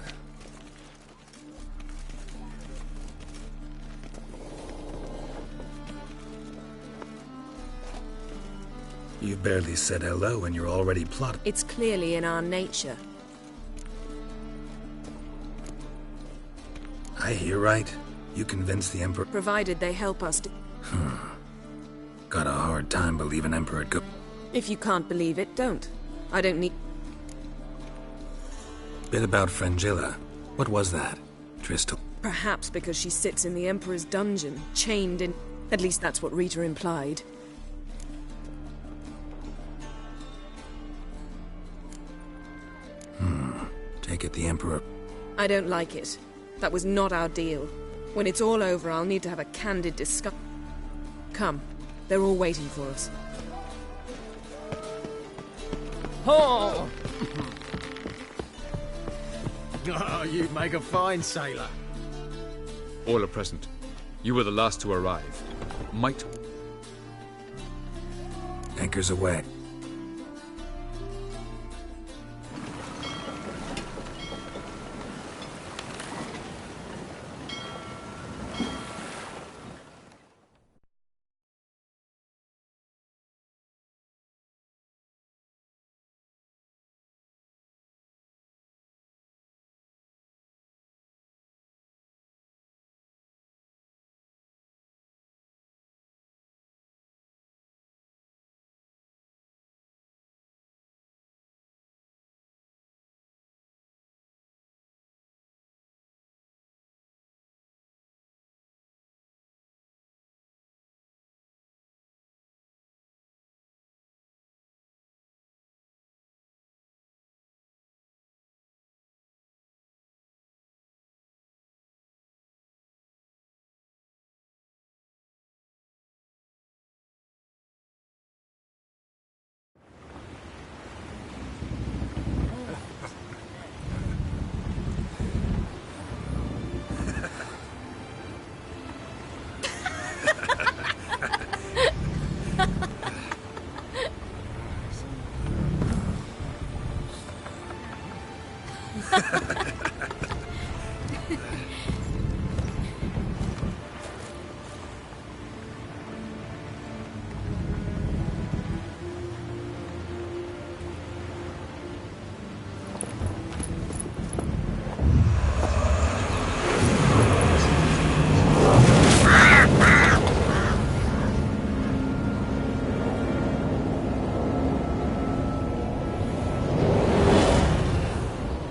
You barely said hello and you're already plotting. It's clearly in our nature. I hear right. You convinced the Emperor. Provided they help us to... Got a hard time believing Emperor go. If you can't believe it, don't. I don't need... Bit about Fringilla. What was that? Tristel. Perhaps because she sits in the Emperor's dungeon, chained in... At least that's what Rita implied. Take it the Emperor... I don't like it. That was not our deal. When it's all over, I'll need to have a candid discussion. Come. They're all waiting for us. Oh! Oh, you make a fine sailor. All are present. You were the last to arrive. Might... Anchors away.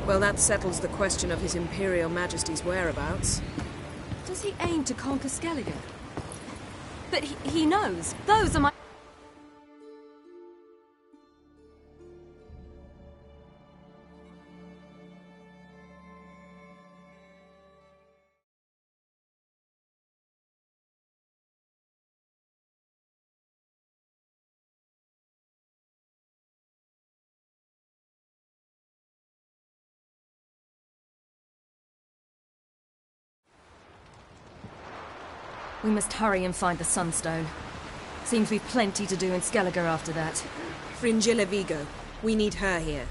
Well, that settles the question of His Imperial Majesty's whereabouts. Does he aim to conquer Skellige? But he knows. Those are my... We must hurry and find the Sunstone. Seems we've plenty to do in Skellige after that. Fringilla Vigo. We need her here.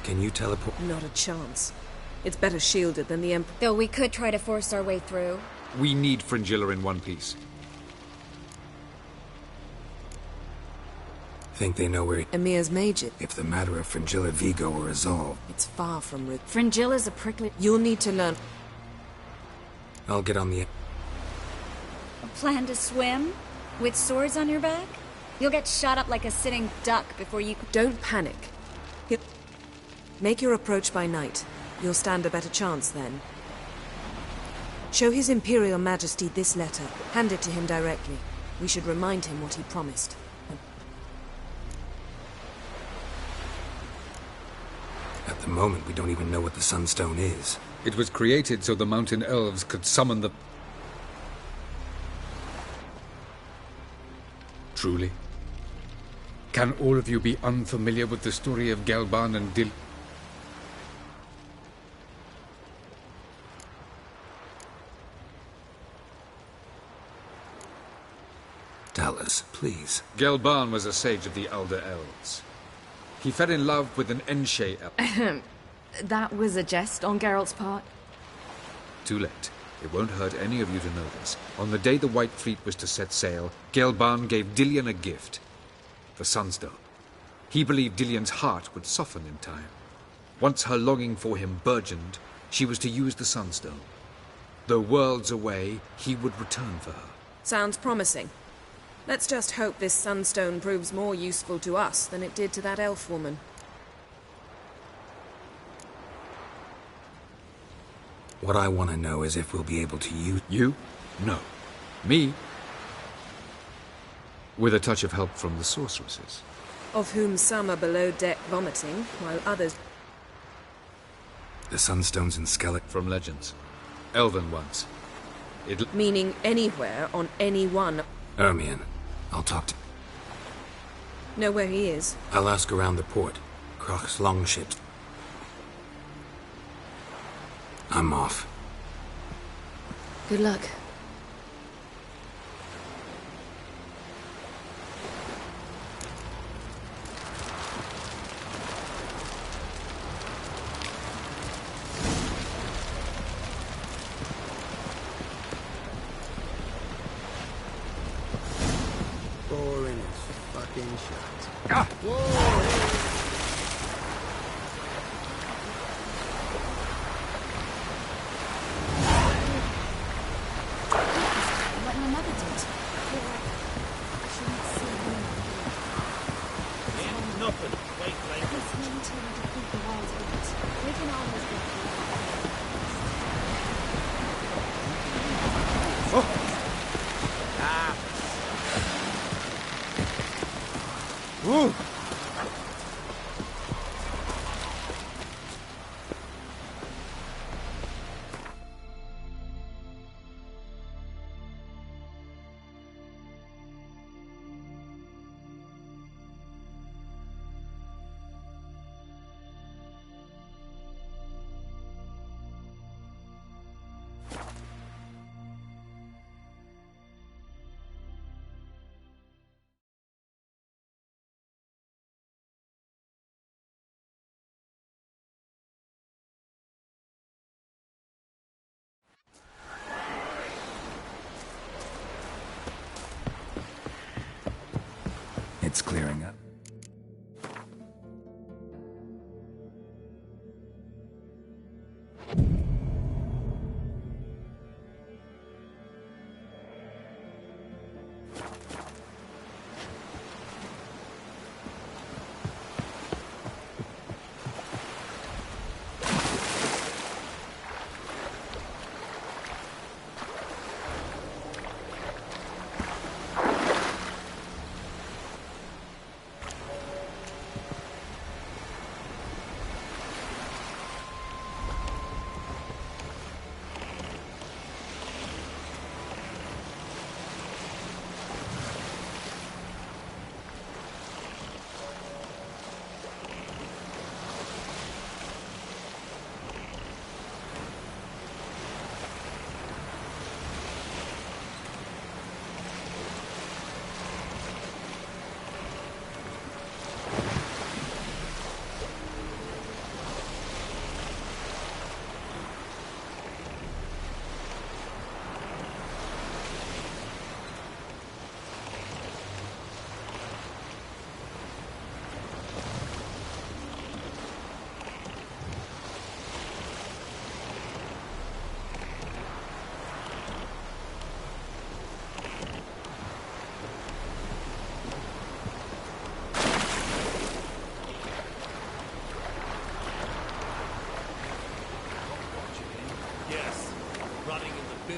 Can you teleport? Not a chance. It's better shielded than the Emperor. Though we could try to force our way through. We need Fringilla in one piece. Think they know where Emir's mage. If the matter of Fringilla Vigo were resolved, It's far from Ruth. Fringilla's a prickly... You'll need to learn. I'll get on the... A plan to swim? With swords on your back? You'll get shot up like a sitting duck before you... Don't panic. Make your approach by night. You'll stand a better chance then. Show His Imperial Majesty this letter. Hand it to him directly. We should remind him what he promised. At the moment, we don't even know what the Sunstone is. It was created so the mountain elves could summon the... Truly? Can all of you be unfamiliar with the story of Gelban and Dil... Tell us, please. Gelban was a sage of the Elder Elves. He fell in love with an Enshe elf. That was a jest on Geralt's part. Too late. It won't hurt any of you to know this. On the day the White Fleet was to set sail, Gelban gave Dillion a gift. The Sunstone. He believed Dillion's heart would soften in time. Once her longing for him burgeoned, she was to use the Sunstone. Though worlds away, he would return for her. Sounds promising. Let's just hope this Sunstone proves more useful to us than it did to that elf woman. What I want to know is if we'll be able to use... You? No. Me? With a touch of help from the sorceresses. Of whom some are below deck vomiting, while others... The Sunstones and Skeleton... From legends. Elven ones. Meaning anywhere on any one... Ermion. I'll talk to... Know where he is? I'll ask around the port. Croc's longships. I'm off. Good luck. Boring as fucking shit. Ah! Whoa! Woo! It's clearing up.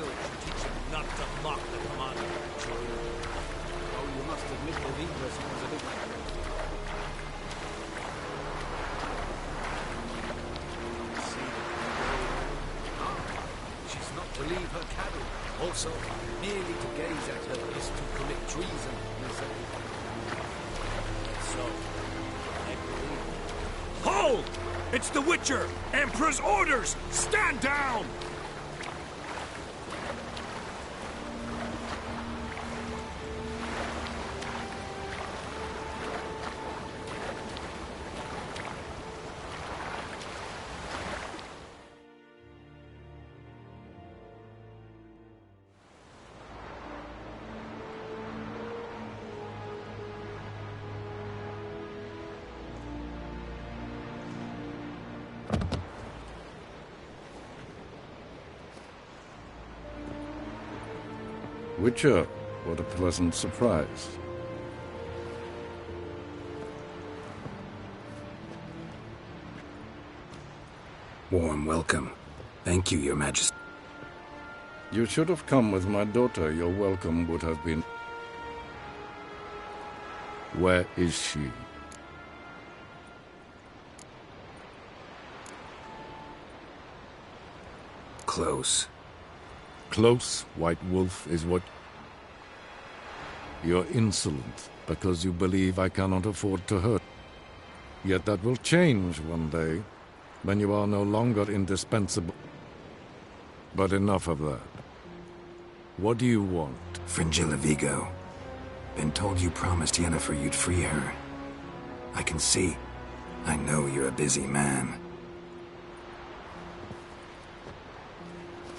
should teach him not to mock the commander. Oh, you must admit that Ingress was a bit like She's not to leave her cabin. Also, merely to gaze at her is to commit treason, So, I believe. Hold! It's the Witcher! Emperor's orders! Stand down! Witcher, what a pleasant surprise. Warm welcome. Thank you, Your Majesty. You should have come with my daughter. Your welcome would have been... Where is she? Close. Close, White Wolf, is what... You're insolent, because you believe I cannot afford to hurt. Yet that will change one day, when you are no longer indispensable. But enough of that. What do you want? Fringilla Vigo. Been told you promised Yennefer you'd free her. I can see. I know you're a busy man.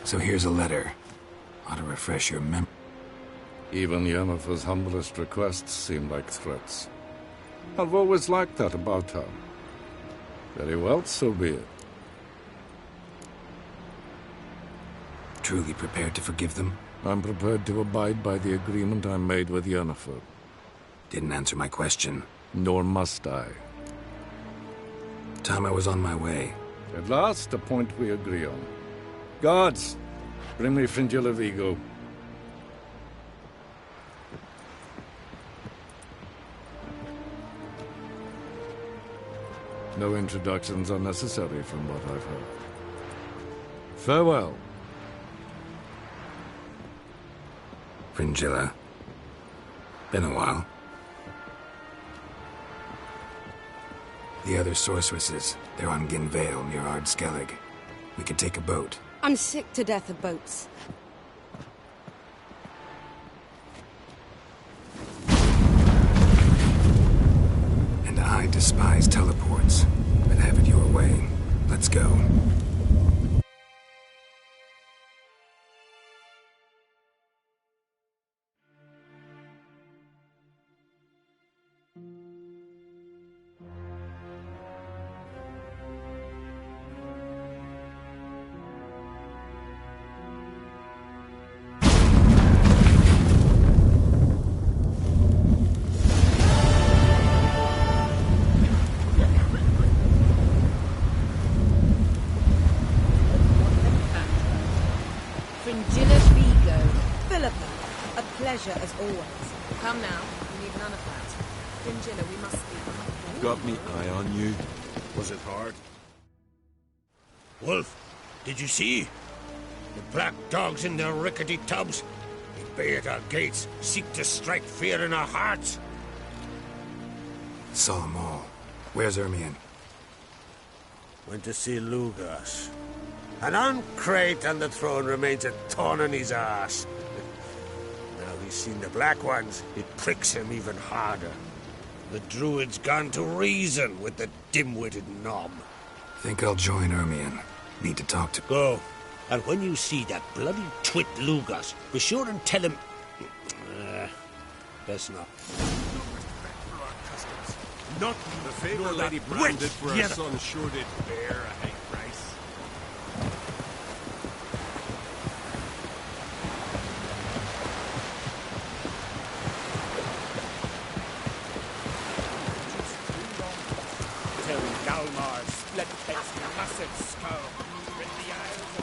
So here's a letter. Ought to refresh your memory. Even Yennefer's humblest requests seem like threats. I've always liked that about her. Very well, so be it. Truly prepared to forgive them? I'm prepared to abide by the agreement I made with Yennefer. Didn't answer my question. Nor must I. Time I was on my way. At last, a point we agree on. Guards, bring me Fringilla Vigo. No introductions are necessary from what I've heard. Farewell. Fringilla. Been a while. The other sorceresses, they're on Ginvale near Ard Skellig. We could take a boat. I'm sick to death of boats. And I despise teleports, but have it your way. Let's go. As always. Come now, we need none of that. Fringilla, we must speak. Got me eye on you. Was it hard? Wolf, did you see? The black dogs in their rickety tubs. They bay at our gates, seek to strike fear in our hearts. Saw them all. Where's Ermion? Went to see Lugas. An uncrate on the throne remains a thorn in his arse. He's seen the Black Ones, it pricks him even harder. The Druid's gone to reason with the dim-witted knob. Think I'll join Ermion. Need to talk to... Go. And when you see that bloody twit Lugas, be sure and tell him... best not. Not the favor Lady branded for her son sure did bear a high price. Galmar's split-faced massive skull with the eyes of the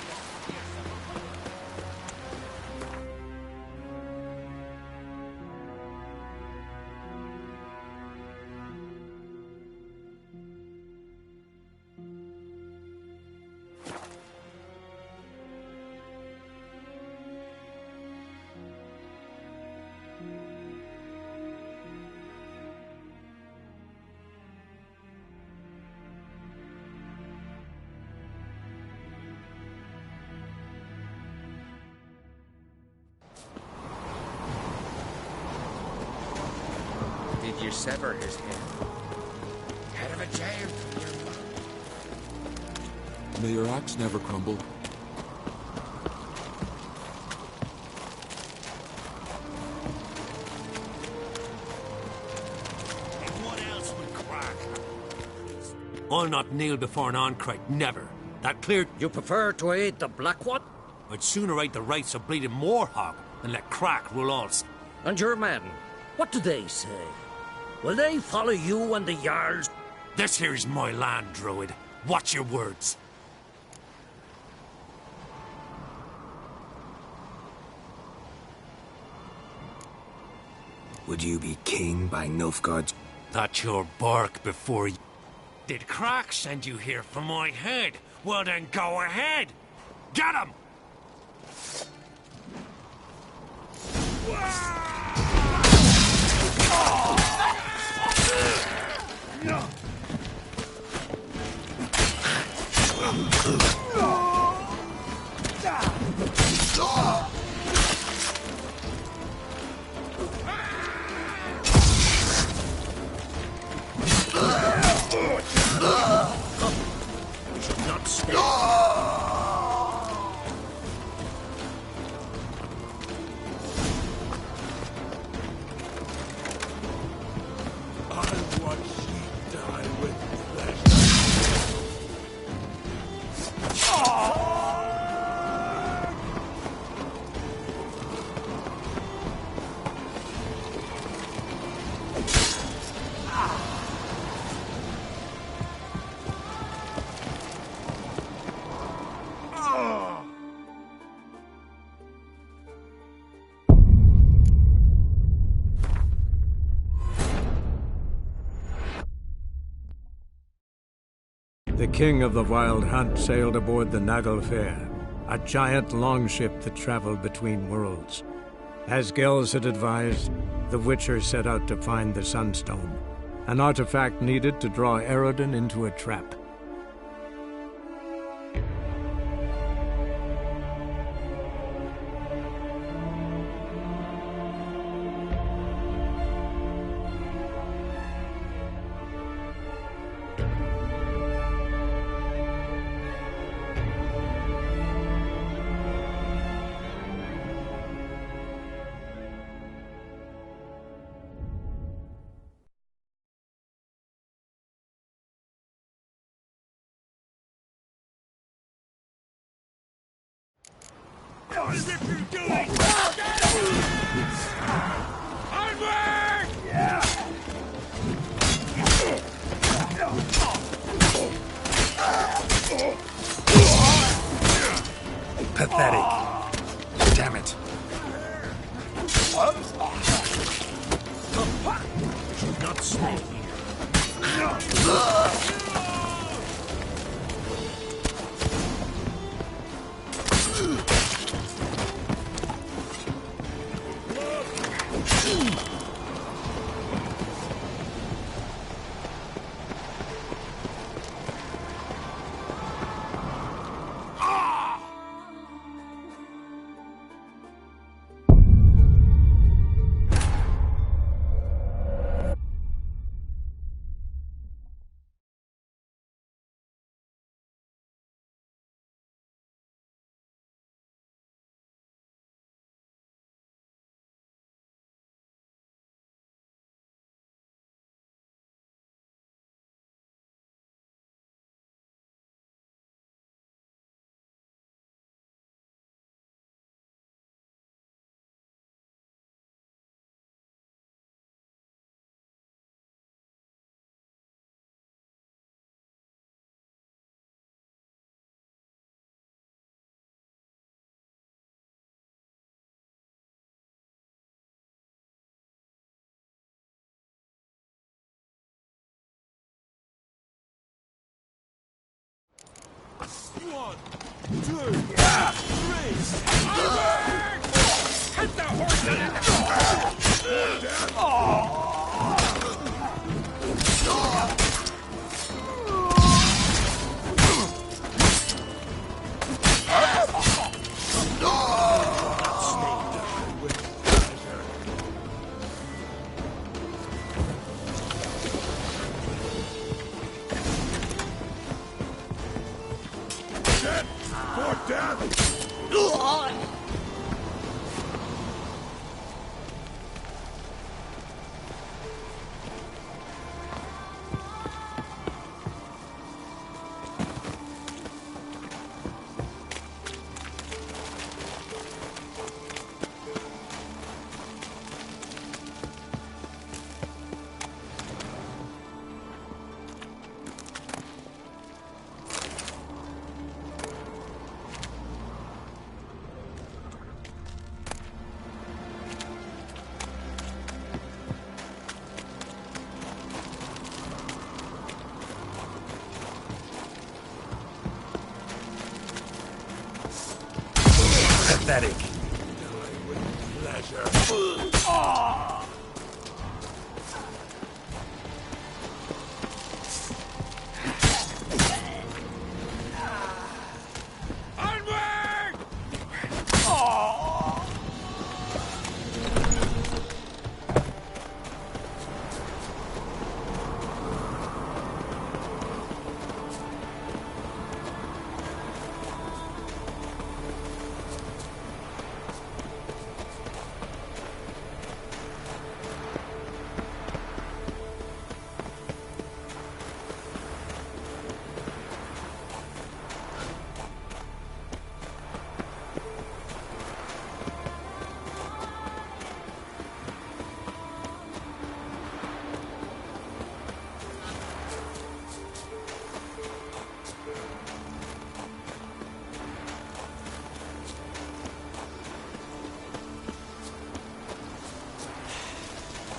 Did you sever his head? Head of a giant. May your axe never crumble. I'll not kneel before an Ahn'Craith, never. That clear? You prefer to aid the Black One? I'd sooner aid the rights of bleeding Morhog than let Crack rule all. And your men, what do they say? Will they follow you and the Jarls? This here is my land, Druid. Watch your words. Would you be king by Nilfgaard's... That's your bark before you... Did Crack send you here for my head? Well then go ahead! Get him! Not stay. The king of the Wild Hunt sailed aboard the Naglfar, a giant longship that traveled between worlds. As Gels had advised, the Witcher set out to find the Sunstone, an artifact needed to draw Eredin into a trap. Pathetic. Damn it. Should not stay here. One, two, three. Hit the horse in pathetic. Pleasure.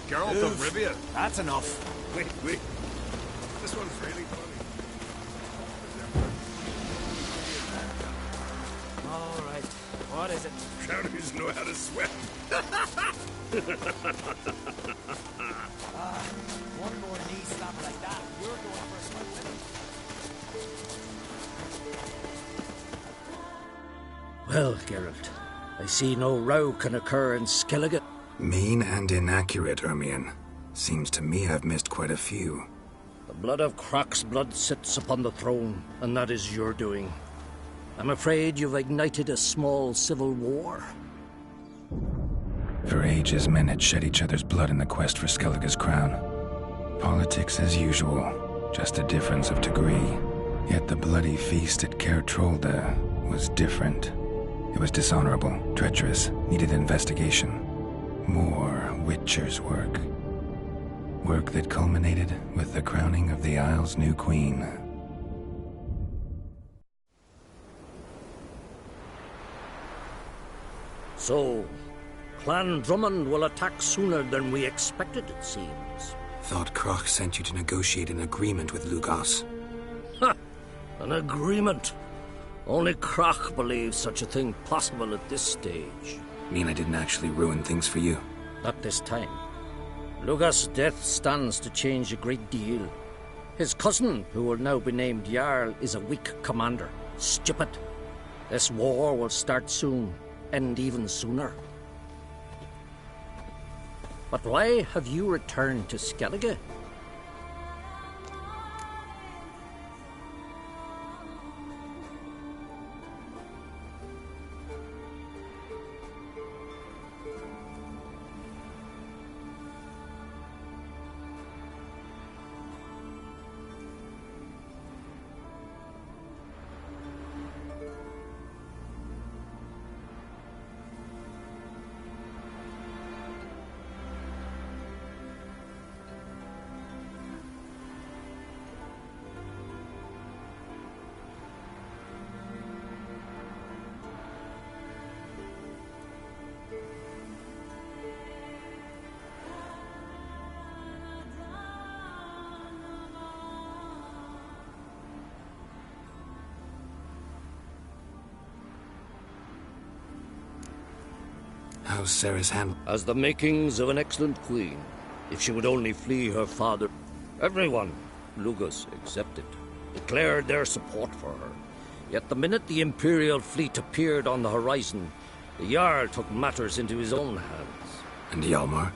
Geralt of Rivia. That's enough. Wait. This one's really funny. All right. What is it? Crownies know how to swim. One more knee slap like that. You're going for a swim with him. Well, Geralt, I see no row can occur in Skellige. Mean and inaccurate, Ermion. Seems to me I've missed quite a few. The blood of Croc's blood sits upon the throne, and that is your doing. I'm afraid you've ignited a small civil war. For ages, men had shed each other's blood in the quest for Skellige's crown. Politics as usual, just a difference of degree. Yet the bloody feast at Caer Trolda was different. It was dishonorable, treacherous, needed investigation. More Witcher's work. Work that culminated with the crowning of the Isle's new queen. So, Clan Drummond will attack sooner than we expected, it seems. Thought Croc sent you to negotiate an agreement with Lugos. Ha! An agreement? Only Croc believes such a thing possible at this stage. Mean I didn't actually ruin things for you? Not this time. Lugos' death stands to change a great deal. His cousin, who will now be named Jarl, is a weak commander. Stupid. This war will start soon, end even sooner. But why have you returned to Skellige? How's Sarah's hand? Has the makings of an excellent queen. If she would only flee her father. Everyone, Lugos excepted, declared their support for her. Yet the minute the Imperial fleet appeared on the horizon, the Jarl took matters into his own hands. And Hjalmar?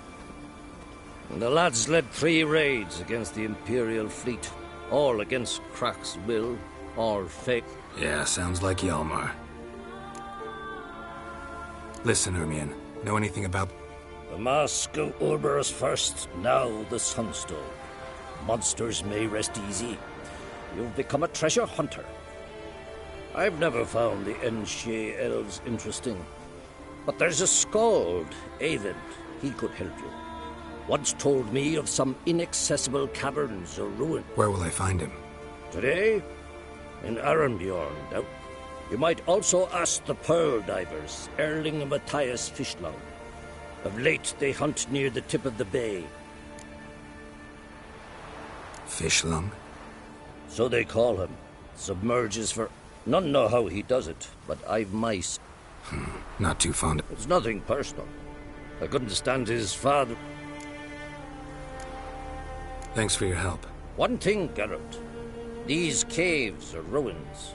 And the lads led 3 raids against the Imperial fleet, all against Croc's will, all fate. Yeah, sounds like Hjalmar. Listen, Ermion, know anything about... The Mask of Urberus first, now the Sunstone. Monsters may rest easy. You've become a treasure hunter. I've never found the Enshe elves interesting. But there's a skald, Eyvind. He could help you. Once told me of some inaccessible caverns or ruins. Where will I find him? Today? In Arenbjorn, doubt. You might also ask the Pearl Divers, Erling and Matthias Fishlung. Of late, they hunt near the tip of the bay. Fishlung? So they call him. Submerges for... None know how he does it, but I've my... Not too fond of... It's nothing personal. I couldn't stand his father. Thanks for your help. One thing, Geralt. These caves are ruins.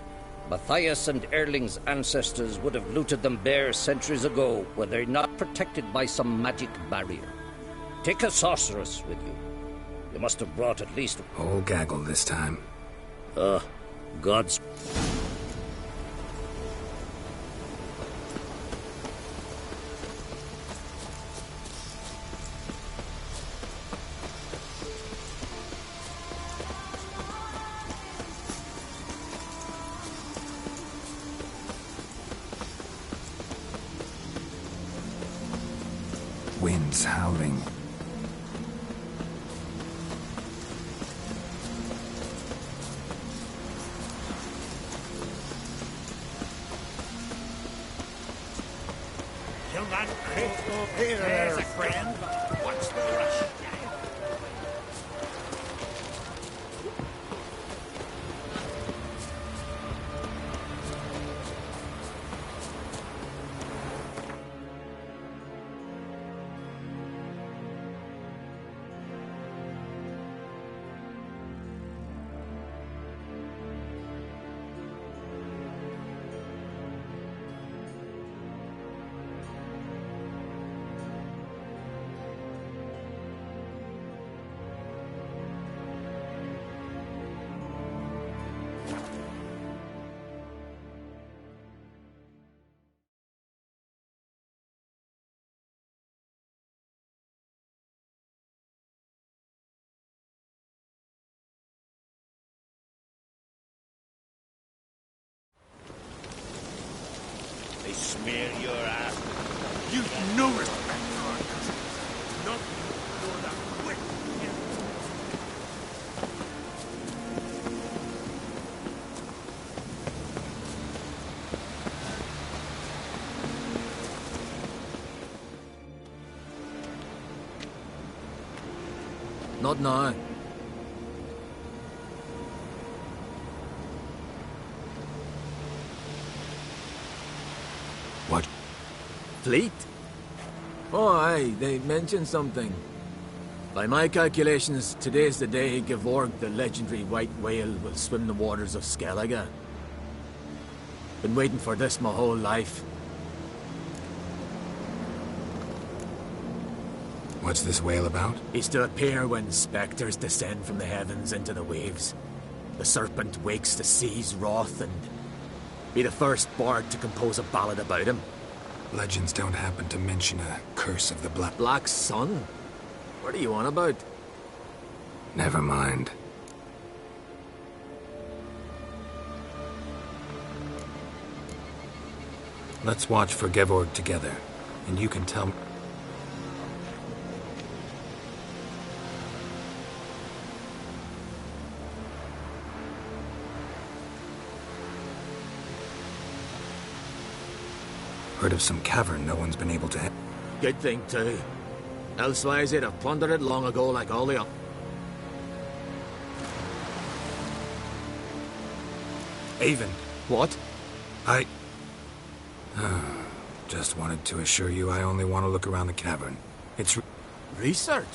Matthias and Erling's ancestors would have looted them bare centuries ago were they not protected by some magic barrier. Take a sorceress with you. You must have brought at least... Whole gaggle this time. God's... Winds howling. Kill that crick. There's a friend. What's the rush? They smear your ass. You've no respect for our cousin. Not for the quick. Not now. What? Fleet? Oh, aye, they mentioned something. By my calculations, today's the day Gevorg, the legendary white whale, will swim the waters of Skellige. Been waiting for this my whole life. What's this whale about? He's to appear when spectres descend from the heavens into the waves. The serpent wakes the sea's wrath and be the first bard to compose a ballad about him. Legends don't happen to mention a curse of the Black Sun? What are you on about? Never mind. Let's watch for Gevorg together, and you can tell me... Heard of some cavern no one's been able to... Good thing, too. Elsewise, they'd have plundered it long ago like all the... Avon. What? Just wanted to assure you I only want to look around the cavern. It's... Research?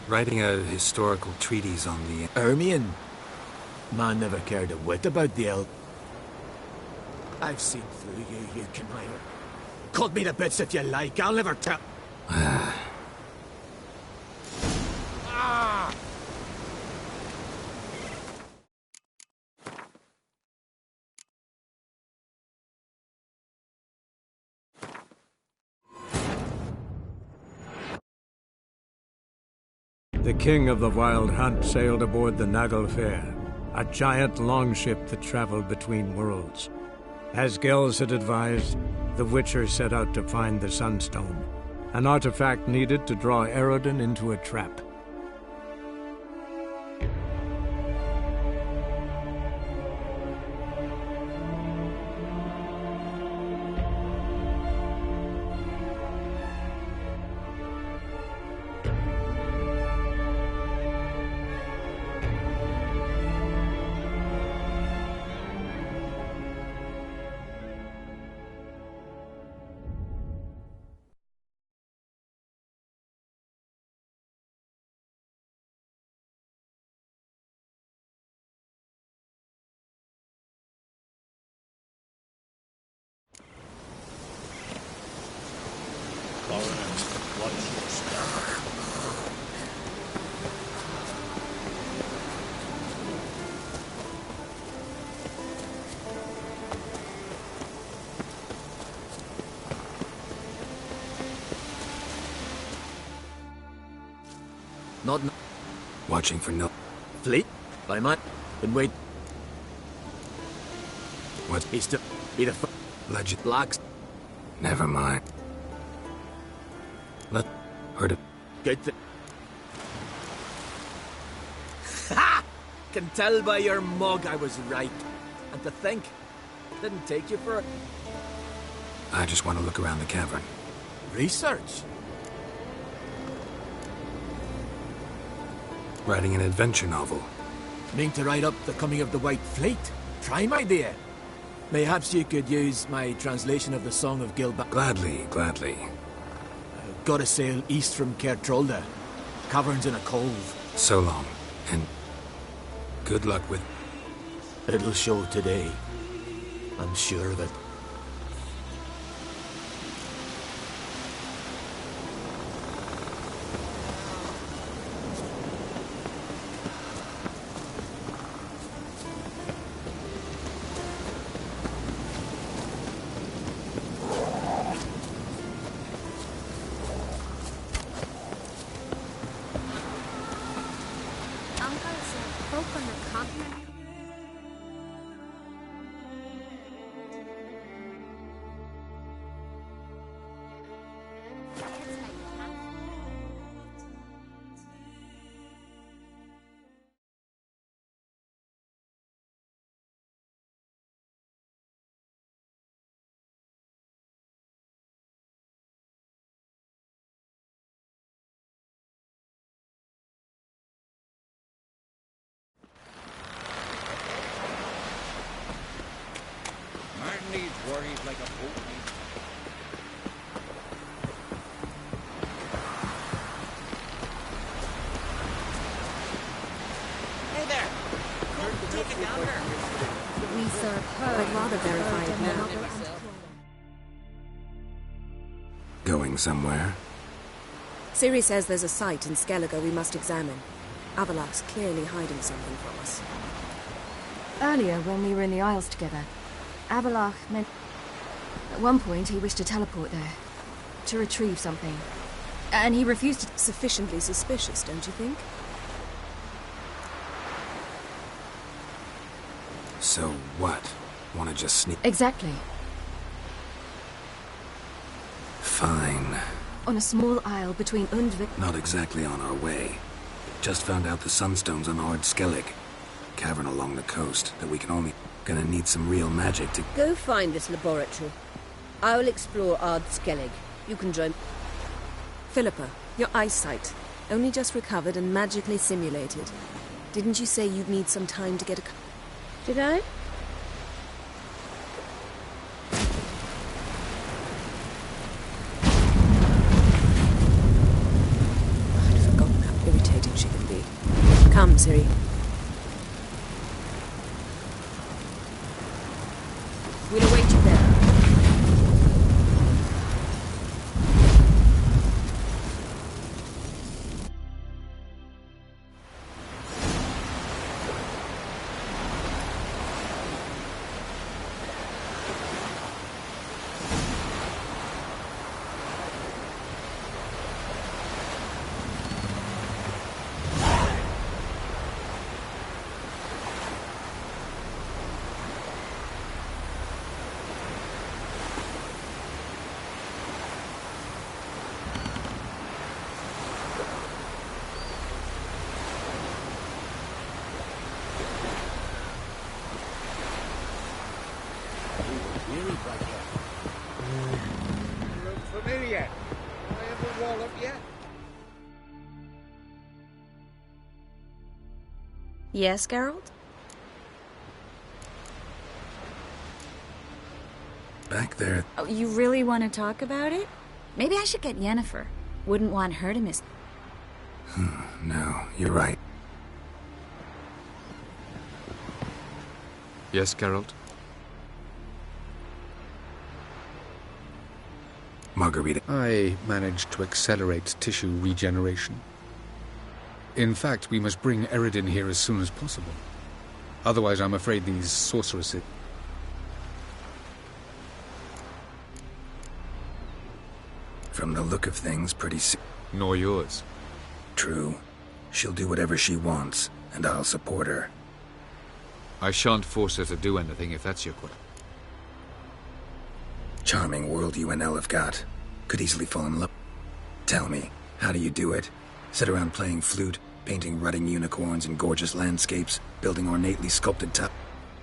Writing a historical treatise on the... Ermion? Man never cared a whit about the elk. I've seen through you, you conniver. Cut me to bits if you like, I'll never tell... The king of the Wild Hunt sailed aboard the Naglfar, a giant longship that traveled between worlds. As Gels had advised, the Witcher set out to find the Sunstone, an artifact needed to draw Eredin into a trap. Alright, watch your step. Not Watching for no... fleet? I might. Then wait. What? He's to be the Legend. blacks. Never mind. Let Heard it. get the. Ha! Can tell by your mug I was right. And to think, didn't take you for it. I just want to look around the cavern. Research? Writing an adventure novel. Mean to write up the coming of the White Fleet? Prime idea. Mayhaps you could use my translation of the Song of Gilba. Gladly, gladly. Gotta sail east from Kertrolda. Caverns in a cove. So long, and good luck with... It'll show today. I'm sure of it. Man needs worries like a boat needs. Hey there! Take it down there. We serve her. I'd rather verify it now. Going somewhere? Ciri says there's a site in Skellige we must examine. Avalok's clearly hiding something from us. Earlier, when we were in the Isles together, Avalok meant... At one point, he wished to teleport there. To retrieve something. And he refused to... Sufficiently suspicious, don't you think? So what? Want to just sneak... Exactly. Fine. On a small isle between Undvik... Not exactly on our way. Just found out the sunstones on Ard Skellig. Cavern along the coast that we can only... Gonna need some real magic to... Go find this laboratory. I will explore Ard Skellig. You can join... Philippa, your eyesight. Only just recovered and magically simulated. Didn't you say you'd need some time to get a... Did I? I'd forgotten how irritating she can be. Come, Ciri. We'll await you there. Look familiar. I have a wall up yet. Yes, Geralt? Back there... Oh, you really want to talk about it? Maybe I should get Yennefer. Wouldn't want her to miss... No, you're right. Yes, Geralt? Margarita. I managed to accelerate tissue regeneration. In fact, we must bring Eredin here as soon as possible. Otherwise, I'm afraid these sorceresses... From the look of things, pretty soon. Nor yours. True. She'll do whatever she wants, and I'll support her. I shan't force her to do anything if that's your question. Charming world you and Elle have got. Could easily fall in love. Tell me, how do you do it? Sit around playing flute, painting rutting unicorns in gorgeous landscapes, building ornately sculpted towers,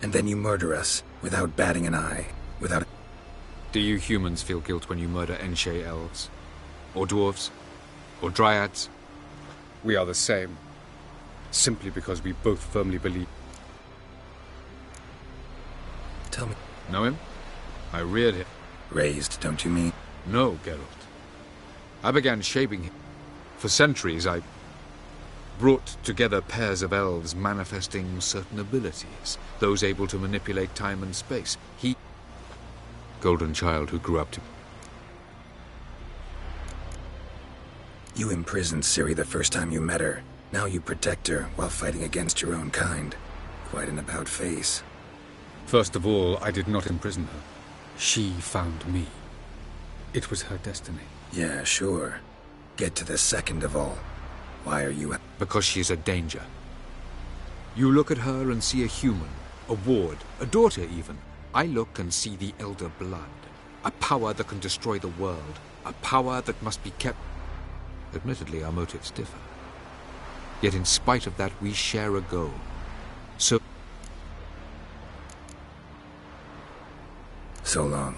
and then you murder us, without batting an eye, without... Do you humans feel guilt when you murder Enshe elves? Or dwarves? Or dryads? We are the same. Simply because we both firmly believe... Tell me... Know him? I reared him. Raised, don't you mean? No, Geralt. I began shaping him. For centuries, I brought together pairs of elves manifesting certain abilities, those able to manipulate time and space. He... Golden child who grew up to... You imprisoned Ciri the first time you met her. Now you protect her while fighting against your own kind. Quite an about-face. First of all, I did not imprison her. She found me. It was her destiny. Yeah, sure. Get to the second of all. Why are you... Because she is a danger. You look at her and see a human, a ward, a daughter even. I look and see the Elder Blood. A power that can destroy the world. A power that must be kept... Admittedly, our motives differ. Yet in spite of that, we share a goal. So long.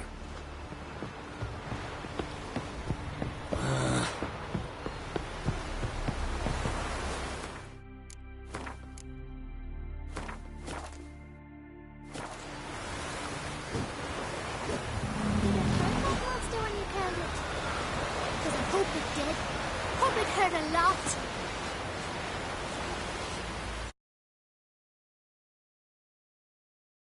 Hope it hurt a lot.